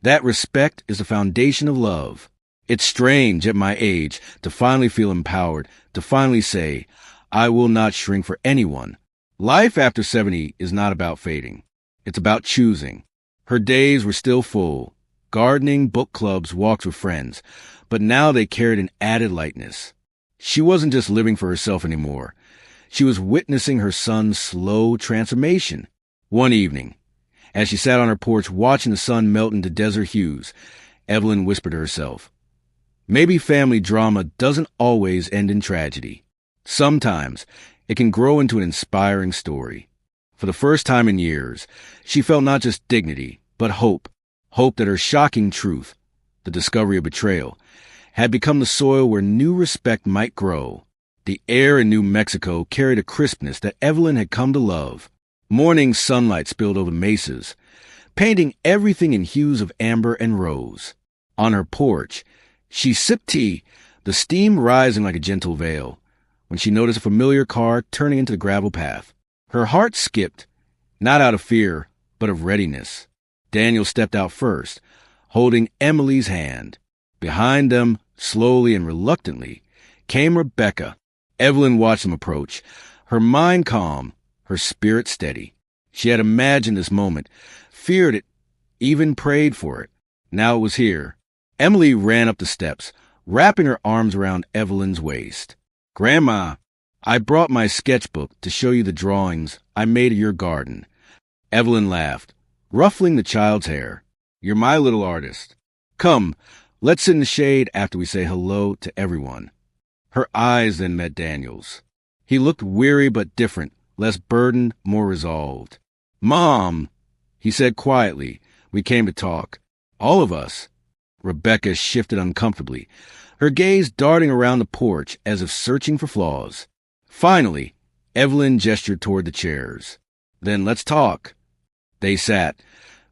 That respect is the foundation of love. It's strange at my age to finally feel empowered, to finally say, I will not shrink for anyone. Life after 70 is not about fading. It's about choosing." Her days were still full. Gardening, book clubs, walks with friends. But now they carried an added lightness. She wasn't just living for herself anymore. She was witnessing her son's slow transformation. One evening, as she sat on her porch watching the sun melt into desert hues, Evelyn whispered to herself, "Maybe family drama doesn't always end in tragedy. Sometimes it can grow into an inspiring story." For the first time in years, she felt not just dignity, but hope. Hope that her shocking truth, the discovery of betrayal, had become the soil where new respect might grow. The air in New Mexico carried a crispness that Evelyn had come to love. Morning sunlight spilled over the mesas, painting everything in hues of amber and rose. On her porch, she sipped tea, the steam rising like a gentle veil, when she noticed a familiar car turning into the gravel path. Her heart skipped, not out of fear, but of readiness. Daniel stepped out first, holding Emily's hand. Behind them, slowly and reluctantly, came Rebecca. Evelyn watched them approach, her mind calm, her spirit steady. She had imagined this moment, feared it, even prayed for it. Now it was here. Emily ran up the steps, wrapping her arms around Evelyn's waist. "Grandma, I brought my sketchbook to show you the drawings I made of your garden." Evelyn laughed, ruffling the child's hair. "You're my little artist. Come, let's sit in the shade after we say hello to everyone." Her eyes then met Daniel's. He looked weary but different, less burdened, more resolved. "Mom," he said quietly, "we came to talk. All of us." Rebecca shifted uncomfortably, her gaze darting around the porch as if searching for flaws. Finally, Evelyn gestured toward the chairs. "Then let's talk." They sat,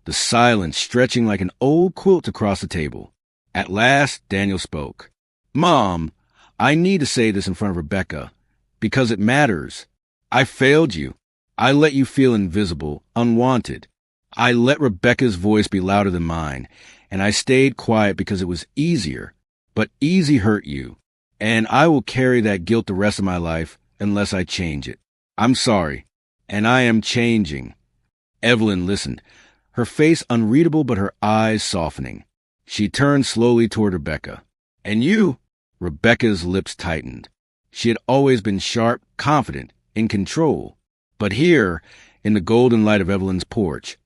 the silence stretching like an old quilt across the table. At last, Daniel spoke. "Mom, I need to say this in front of Rebecca, because it matters. I failed you. I let you feel invisible, unwanted. I let Rebecca's voice be louder than mine, and I stayed quiet because it was easier. But easy hurt you, and I will carry that guilt the rest of my life unless I change it. I'm sorry, and I am changing." Evelyn listened, her face unreadable but her eyes softening. She turned slowly toward Rebecca. "And you?" Rebecca's lips tightened. She had always been sharp, confident, in control. But here, in the golden light of Evelyn's porch,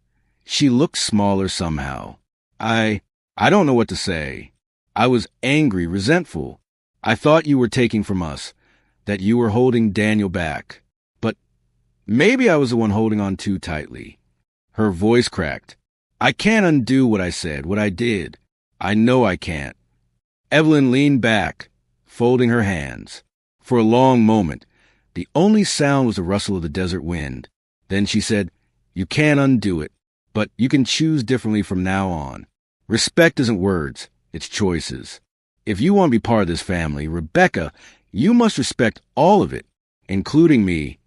she looked smaller somehow. I don't know what to say. I was angry, resentful. I thought you were taking from us, that you were holding Daniel back. But maybe I was the one holding on too tightly." Her voice cracked. "I can't undo what I said, what I did. I know I can't." Evelyn leaned back, folding her hands. For a long moment, the only sound was the rustle of the desert wind. Then she said, "You can't undo it, but you can choose differently from now on. Respect isn't words, it's choices. If you want to be part of this family, Rebecca, you must respect all of it, including me."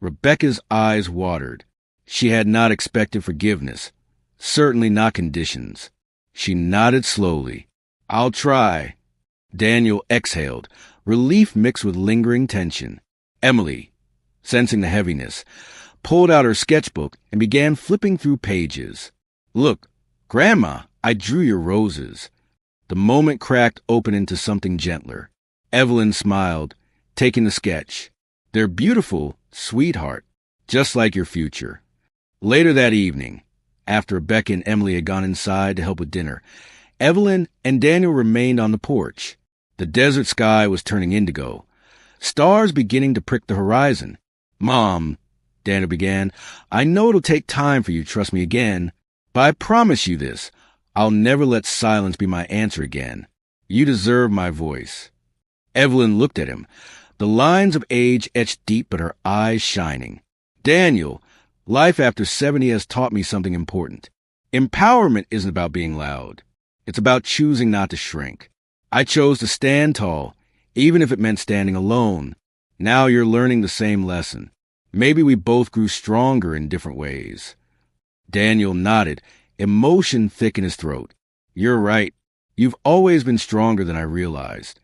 Rebecca's eyes watered. She had not expected forgiveness, certainly not conditions. She nodded slowly. "I'll try." Daniel exhaled, relief mixed with lingering tension. Emily, sensing the heaviness, pulled out her sketchbook and began flipping through pages. "Look, Grandma, I drew your roses." The moment cracked open into something gentler. Evelyn smiled, taking the sketch. "They're beautiful, sweetheart, just like your future." Later that evening, after Rebecca and Emily had gone inside to help with dinner, Evelyn and Daniel remained on the porch. The desert sky was turning indigo, stars beginning to prick the horizon. "Mom," Daniel began, "I know it'll take time for you to trust me again, but I promise you this, I'll never let silence be my answer again. You deserve my voice." Evelyn looked at him, the lines of age etched deep but her eyes shining. "Daniel, life after 70 has taught me something important. Empowerment isn't about being loud. It's about choosing not to shrink. I chose to stand tall, even if it meant standing alone. Now you're learning the same lesson. Maybe we both grew stronger in different ways." Daniel nodded, emotion thick in his throat. "You're right. You've always been stronger than I realized."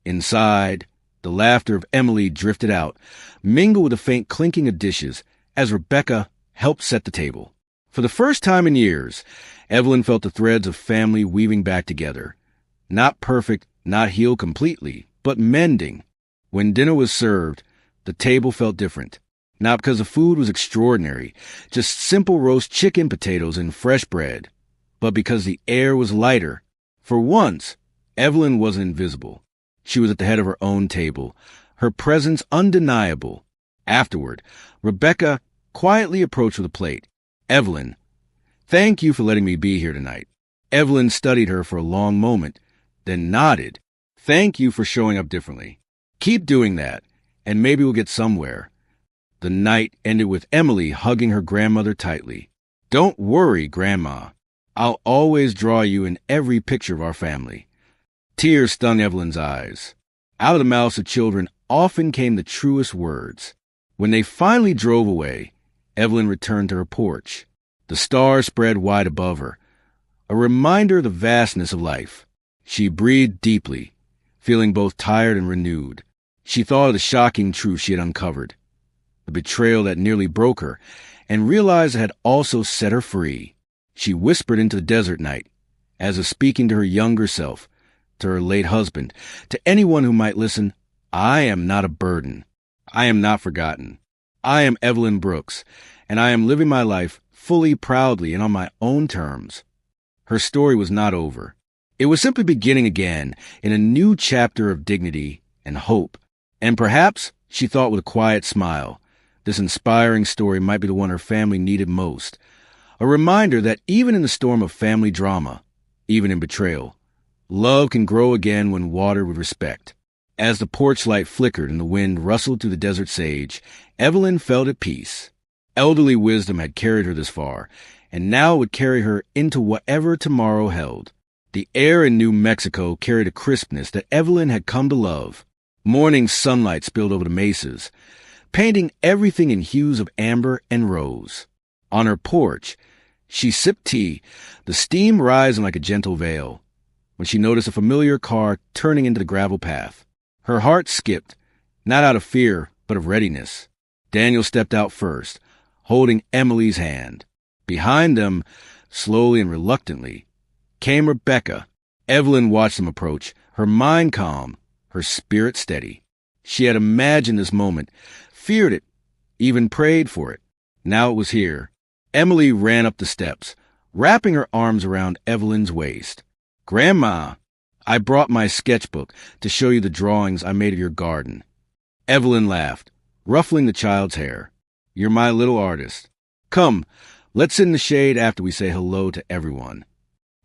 Inside, the laughter of Emily drifted out, mingled with the faint clinking of dishes, as Rebecca helped set the table. For the first time in years, Evelyn felt the threads of family weaving back together. Not perfect, not healed completely, but mending. When dinner was served, the table felt different. Not because the food was extraordinary, just simple roast chicken, potatoes, and fresh bread, but because the air was lighter. For once, Evelyn wasn't invisible. She was at the head of her own table, her presence undeniable. Afterward, Rebecca quietly approached with a plate. "Evelyn, thank you for letting me be here tonight." Evelyn studied her for a long moment, then nodded. "Thank you for showing up differently. Keep doing that, and maybe we'll get somewhere." The night ended with Emily hugging her grandmother tightly. "Don't worry, Grandma. I'll always draw you in every picture of our family." Tears stung Evelyn's eyes. Out of the mouths of children often came the truest words. When they finally drove away, Evelyn returned to her porch. The stars spread wide above her, a reminder of the vastness of life. She breathed deeply, feeling both tired and renewed. She thought of the shocking truth she had uncovered, the betrayal that nearly broke her, and realized it had also set her free. She whispered into the desert night, as if speaking to her younger self, to her late husband, to anyone who might listen, I am not a burden. I am not forgotten. I am Evelyn Brooks, and I am living my life fully, proudly, and on my own terms. Her story was not over. It was simply beginning again in a new chapter of dignity and hope. And perhaps, she thought with a quiet smile, this inspiring story might be the one her family needed most. A reminder that even in the storm of family drama, even in betrayal, love can grow again when watered with respect. As the porch light flickered and the wind rustled through the desert sage, Evelyn felt at peace. Elderly wisdom had carried her this far, and now it would carry her into whatever tomorrow held. The air in New Mexico carried a crispness that Evelyn had come to love. Morning sunlight spilled over the mesas, painting everything in hues of amber and rose. On her porch, she sipped tea, the steam rising like a gentle veil, when she noticed a familiar car turning into the gravel path. Her heart skipped, not out of fear, but of readiness. Daniel stepped out first, holding Emily's hand. Behind them, slowly and reluctantly, came Rebecca. Evelyn watched them approach, her mind calm, her spirit steady. She had imagined this moment, feared it, even prayed for it. Now it was here. Emily ran up the steps, wrapping her arms around Evelyn's waist. Grandma, I brought my sketchbook to show you the drawings I made of your garden. Evelyn laughed, ruffling the child's hair. You're my little artist. Come, let's sit in the shade after we say hello to everyone.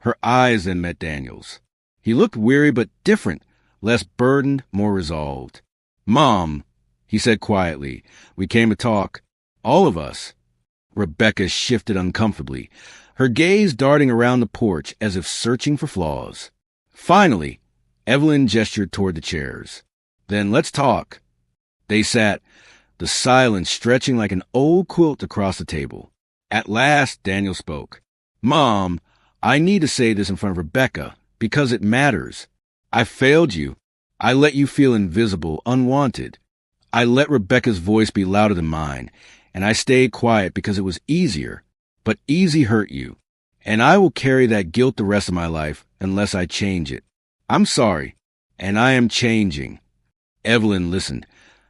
Her eyes then met Daniel's. He looked weary but different, less burdened, more resolved. Mom, he said quietly, we came to talk. All of us. Rebecca shifted uncomfortably, her gaze darting around the porch as if searching for flaws. Finally, Evelyn gestured toward the chairs. Then let's talk. They sat, the silence stretching like an old quilt across the table. At last, Daniel spoke. Mom, I need to say this in front of Rebecca, because it matters. I failed you. I let you feel invisible, unwanted. I let Rebecca's voice be louder than mine, and I stayed quiet because it was easier. But easy hurt you, and I will carry that guilt the rest of my life unless I change it. I'm sorry, and I am changing. Evelyn listened,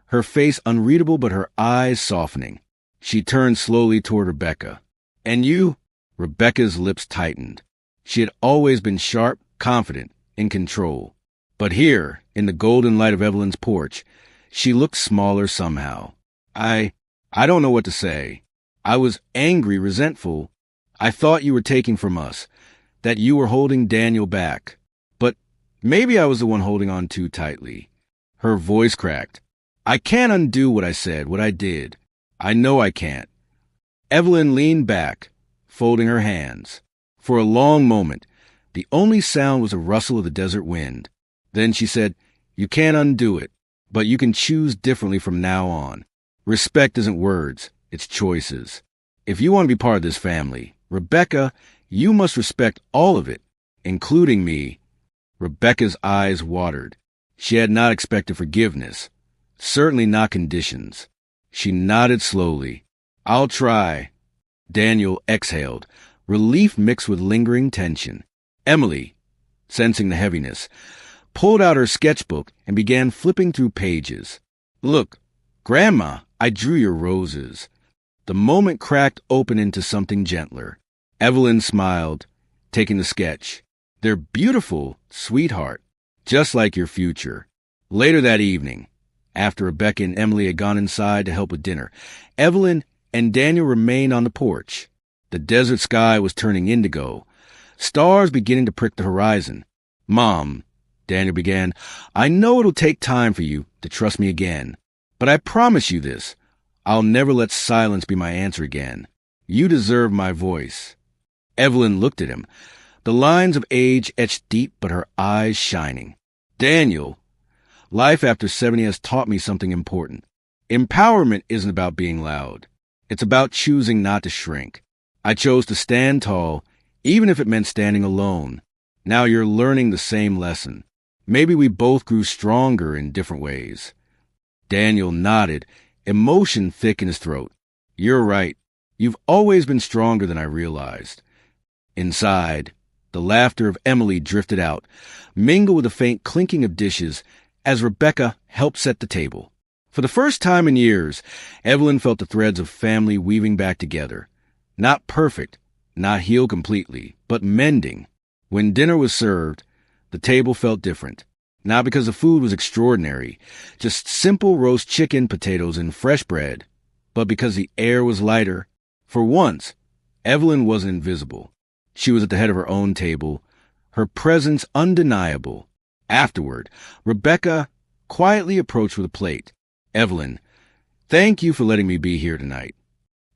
her face unreadable but her eyes softening. She turned slowly toward Rebecca. And you? Rebecca's lips tightened. She had always been sharp, confident, in control. But here, in the golden light of Evelyn's porch, she looked smaller somehow. I don't know what to say. I was angry, resentful. I thought you were taking from us, that you were holding Daniel back. But maybe I was the one holding on too tightly. Her voice cracked. I can't undo what I said, what I did. I know I can't. Evelyn leaned back, folding her hands. For a long moment, the only sound was a rustle of the desert wind. Then she said, You can't undo it, but you can choose differently from now on. Respect isn't words, it's choices. If you want to be part of this family, Rebecca, you must respect all of it, including me. Rebecca's eyes watered. She had not expected forgiveness, certainly not conditions. She nodded slowly. I'll try. Daniel exhaled, relief mixed with lingering tension. Emily, sensing the heaviness, pulled out her sketchbook and began flipping through pages. Look, Grandma, I drew your roses. The moment cracked open into something gentler. Evelyn smiled, taking the sketch. They're beautiful, sweetheart, just like your future. Later that evening, after Rebecca and Emily had gone inside to help with dinner, Evelyn and Daniel remained on the porch. The desert sky was turning indigo, stars beginning to prick the horizon. Mom, Daniel began, I know it'll take time for you to trust me again, but I promise you this. I'll never let silence be my answer again. You deserve my voice. Evelyn looked at him, the lines of age etched deep but her eyes shining. Daniel, life after 70 has taught me something important. Empowerment isn't about being loud. It's about choosing not to shrink. I chose to stand tall, even if it meant standing alone. Now you're learning the same lesson. Maybe we both grew stronger in different ways. Daniel nodded, emotion thick in his throat. You're right. You've always been stronger than I realized. Inside, the laughter of Emily drifted out, mingled with the faint clinking of dishes as Rebecca helped set the table. For the first time in years, Evelyn felt the threads of family weaving back together. Not perfect, not healed completely, but mending. When dinner was served, the table felt different. Not because the food was extraordinary, just simple roast chicken, potatoes, and fresh bread, but because the air was lighter. For once, Evelyn wasn't invisible. She was at the head of her own table, her presence undeniable. Afterward, Rebecca quietly approached with a plate. Evelyn, thank you for letting me be here tonight.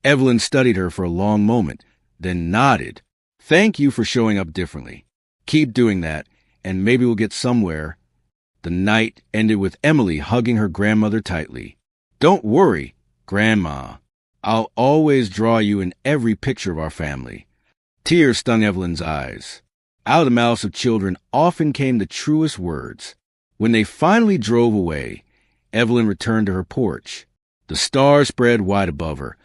Evelyn studied her for a long moment, then nodded. Thank you for showing up differently. Keep doing that, and maybe we'll get somewhere. The night ended with Emily hugging her grandmother tightly. Don't worry, Grandma. I'll always draw you in every picture of our family. Tears stung Evelyn's eyes. Out of the mouths of children often came the truest words. When they finally drove away, Evelyn returned to her porch. The stars spread wide above her,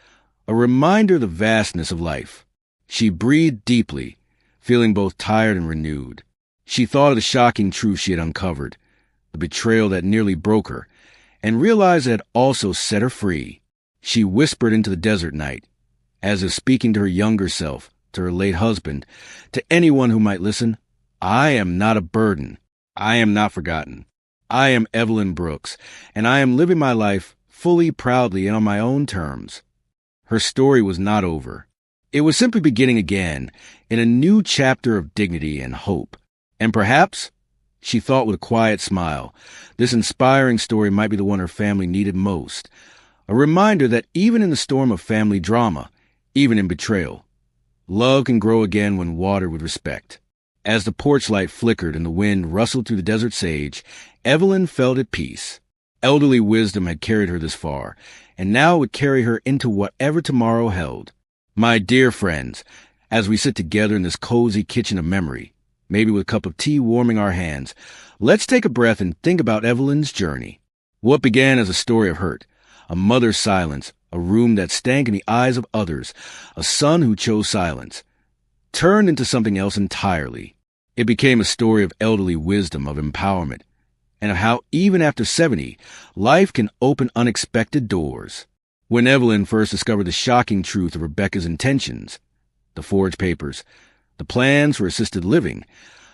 a reminder of the vastness of life. She breathed deeply, feeling both tired and renewed. She thought of the shocking truth she had uncovered, the betrayal that nearly broke her, and realized it had also set her free. She whispered into the desert night, as if speaking to her younger self, to her late husband, to anyone who might listen. I am not a burden. I am not forgotten. I am Evelyn Brooks, and I am living my life fully, proudly, and on my own terms. Her story was not over. It was simply beginning again, in a new chapter of dignity and hope. And perhaps, she thought with a quiet smile, this inspiring story might be the one her family needed most. A reminder that even in the storm of family drama, even in betrayal, love can grow again when watered with respect. As the porch light flickered and the wind rustled through the desert sage, Evelyn felt at peace. Elderly wisdom had carried her this far, and now it would carry her into whatever tomorrow held. My dear friends, as we sit together in this cozy kitchen of memory, maybe with a cup of tea warming our hands, let's take a breath and think about Evelyn's journey. What began as a story of hurt, a mother's silence, a room that stank in the eyes of others, a son who chose silence, turned into something else entirely. It became a story of elderly wisdom, of empowerment, and of how even after 70, life can open unexpected doors. When Evelyn first discovered the shocking truth of Rebecca's intentions, the forged papers, the plans for assisted living,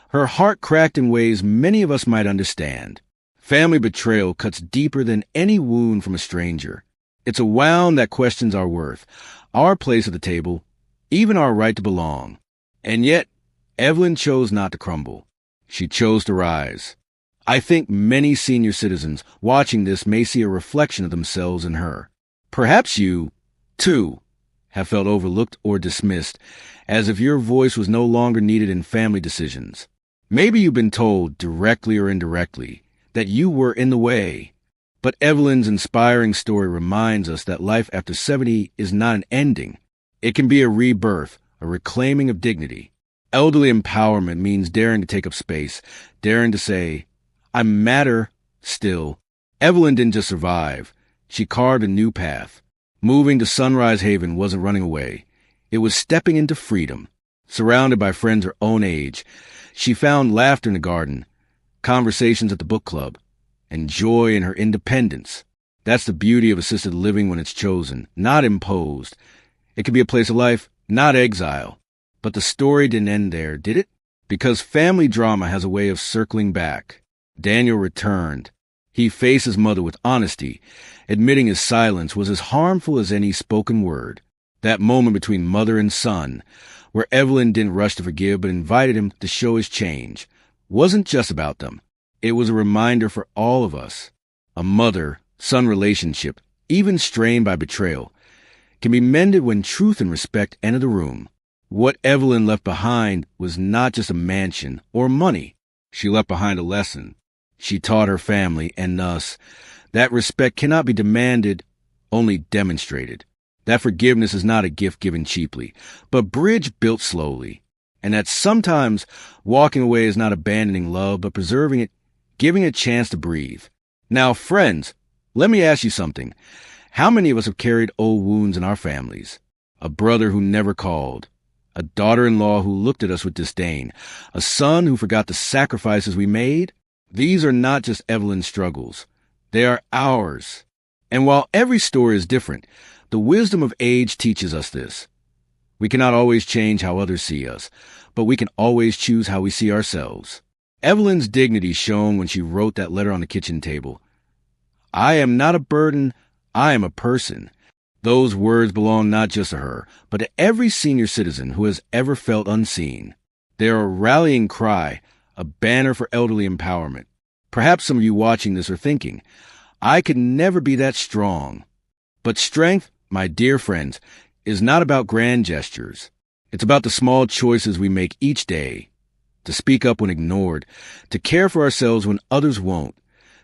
her heart cracked in ways many of us might understand. Family betrayal cuts deeper than any wound from a stranger. It's a wound that questions our worth, our place at the table, even our right to belong. And yet, Evelyn chose not to crumble. She chose to rise. I think many senior citizens watching this may see a reflection of themselves in her. Perhaps you, too, have felt overlooked or dismissed, as if your voice was no longer needed in family decisions. Maybe you've been told, directly or indirectly, that you were in the way. But Evelyn's inspiring story reminds us that life after 70 is not an ending. It can be a rebirth, a reclaiming of dignity. Elderly empowerment means daring to take up space, daring to say, I matter still. Evelyn didn't just survive. She carved a new path. Moving to Sunrise Haven wasn't running away. It was stepping into freedom. Surrounded by friends her own age, she found laughter in the garden, conversations at the book club, and joy in her independence. That's the beauty of assisted living when it's chosen, not imposed. It can be a place of life, not exile. But the story didn't end there, did it? Because family drama has a way of circling back. Daniel returned. He faced his mother with honesty, admitting his silence was as harmful as any spoken word. That moment between mother and son, where Evelyn didn't rush to forgive but invited him to show his change, wasn't just about them. It was a reminder for all of us. A mother-son relationship, even strained by betrayal, can be mended when truth and respect enter the room. What Evelyn left behind was not just a mansion or money. She left behind a lesson. She taught her family and us that respect cannot be demanded only demonstrated. That forgiveness is not a gift given cheaply, but a bridge built slowly. And that sometimes walking away is not abandoning love, but preserving it, giving it a chance to breathe. Now, friends, let me ask you something. How many of us have carried old wounds in our families? A brother who never called, a daughter-in-law who looked at us with disdain, a son who forgot the sacrifices we made? These are not just Evelyn's struggles. They are ours. And while every story is different, the wisdom of age teaches us this. We cannot always change how others see us, but we can always choose how we see ourselves. Evelyn's dignity shone when she wrote that letter on the kitchen table. I am not a burden, I am a person. Those words belong not just to her, but to every senior citizen who has ever felt unseen. They are a rallying cry, a banner for elderly empowerment. Perhaps some of you watching this are thinking, I could never be that strong. But strength, my dear friends, is not about grand gestures. It's about the small choices we make each day. To speak up when ignored, to care for ourselves when others won't,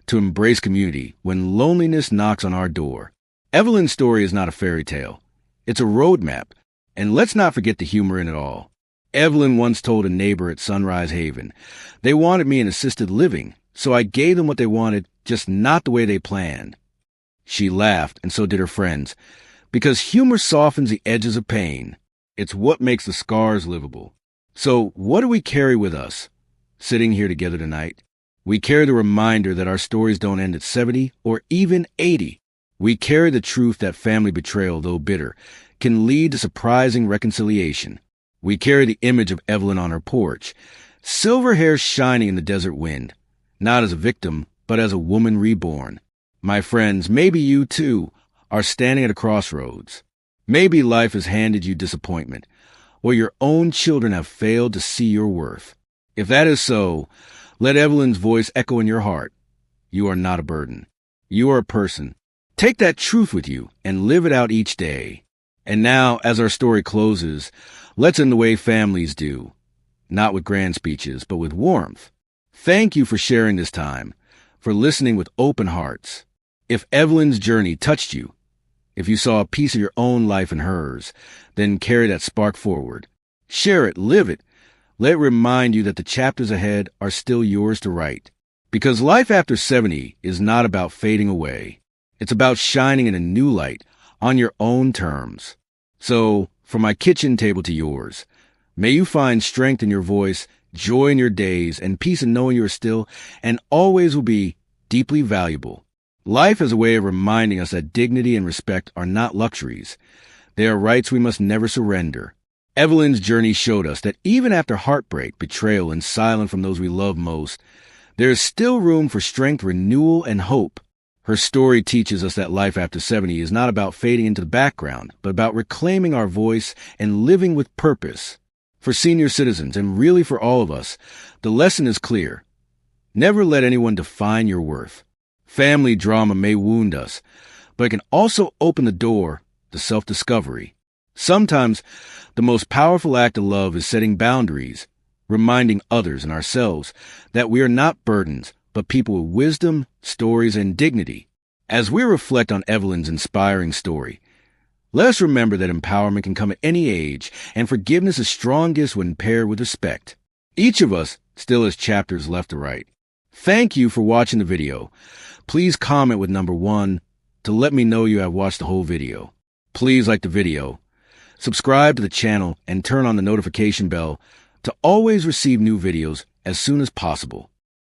to embrace community when loneliness knocks on our door. Evelyn's story is not a fairy tale. It's a roadmap, and let's not forget the humor in it all. Evelyn once told a neighbor at Sunrise Haven, they wanted me in assisted living, so I gave them what they wanted, just not the way they planned. She laughed, and so did her friends, because humor softens the edges of pain. It's what makes the scars livable. So what do we carry with us, sitting here together tonight? We carry the reminder that our stories don't end at 70 or even 80. We carry the truth that family betrayal, though bitter, can lead to surprising reconciliation. We carry the image of Evelyn on her porch, silver hair shining in the desert wind, not as a victim, but as a woman reborn. My friends, maybe you, too, are standing at a crossroads. Maybe life has handed you disappointment, or your own children have failed to see your worth. If that is so, let Evelyn's voice echo in your heart. You are not a burden. You are a person. Take that truth with you and live it out each day. And now, as our story closes, let's end the way families do. Not with grand speeches, but with warmth. Thank you for sharing this time, for listening with open hearts. If Evelyn's journey touched you, if you saw a piece of your own life in hers, then carry that spark forward. Share it, live it. Let it remind you that the chapters ahead are still yours to write. Because life after 70 is not about fading away. It's about shining in a new light on your own terms. So, from my kitchen table to yours, may you find strength in your voice, joy in your days, and peace in knowing you are still and always will be deeply valuable. Life is a way of reminding us that dignity and respect are not luxuries. They are rights we must never surrender. Evelyn's journey showed us that even after heartbreak, betrayal, and silence from those we love most, there is still room for strength, renewal, and hope. Her story teaches us that life after 70 is not about fading into the background, but about reclaiming our voice and living with purpose. For senior citizens, and really for all of us, the lesson is clear. Never let anyone define your worth. Family drama may wound us, but it can also open the door to self-discovery. Sometimes, the most powerful act of love is setting boundaries, reminding others and ourselves that we are not burdens, but people with wisdom, stories, and dignity. As we reflect on Evelyn's inspiring story, let us remember that empowerment can come at any age, and forgiveness is strongest when paired with respect. Each of us still has chapters left to write. Thank you for watching the video. Please comment with number 1 to let me know you have watched the whole video. Please like the video, subscribe to the channel, and turn on the notification bell to always receive new videos as soon as possible.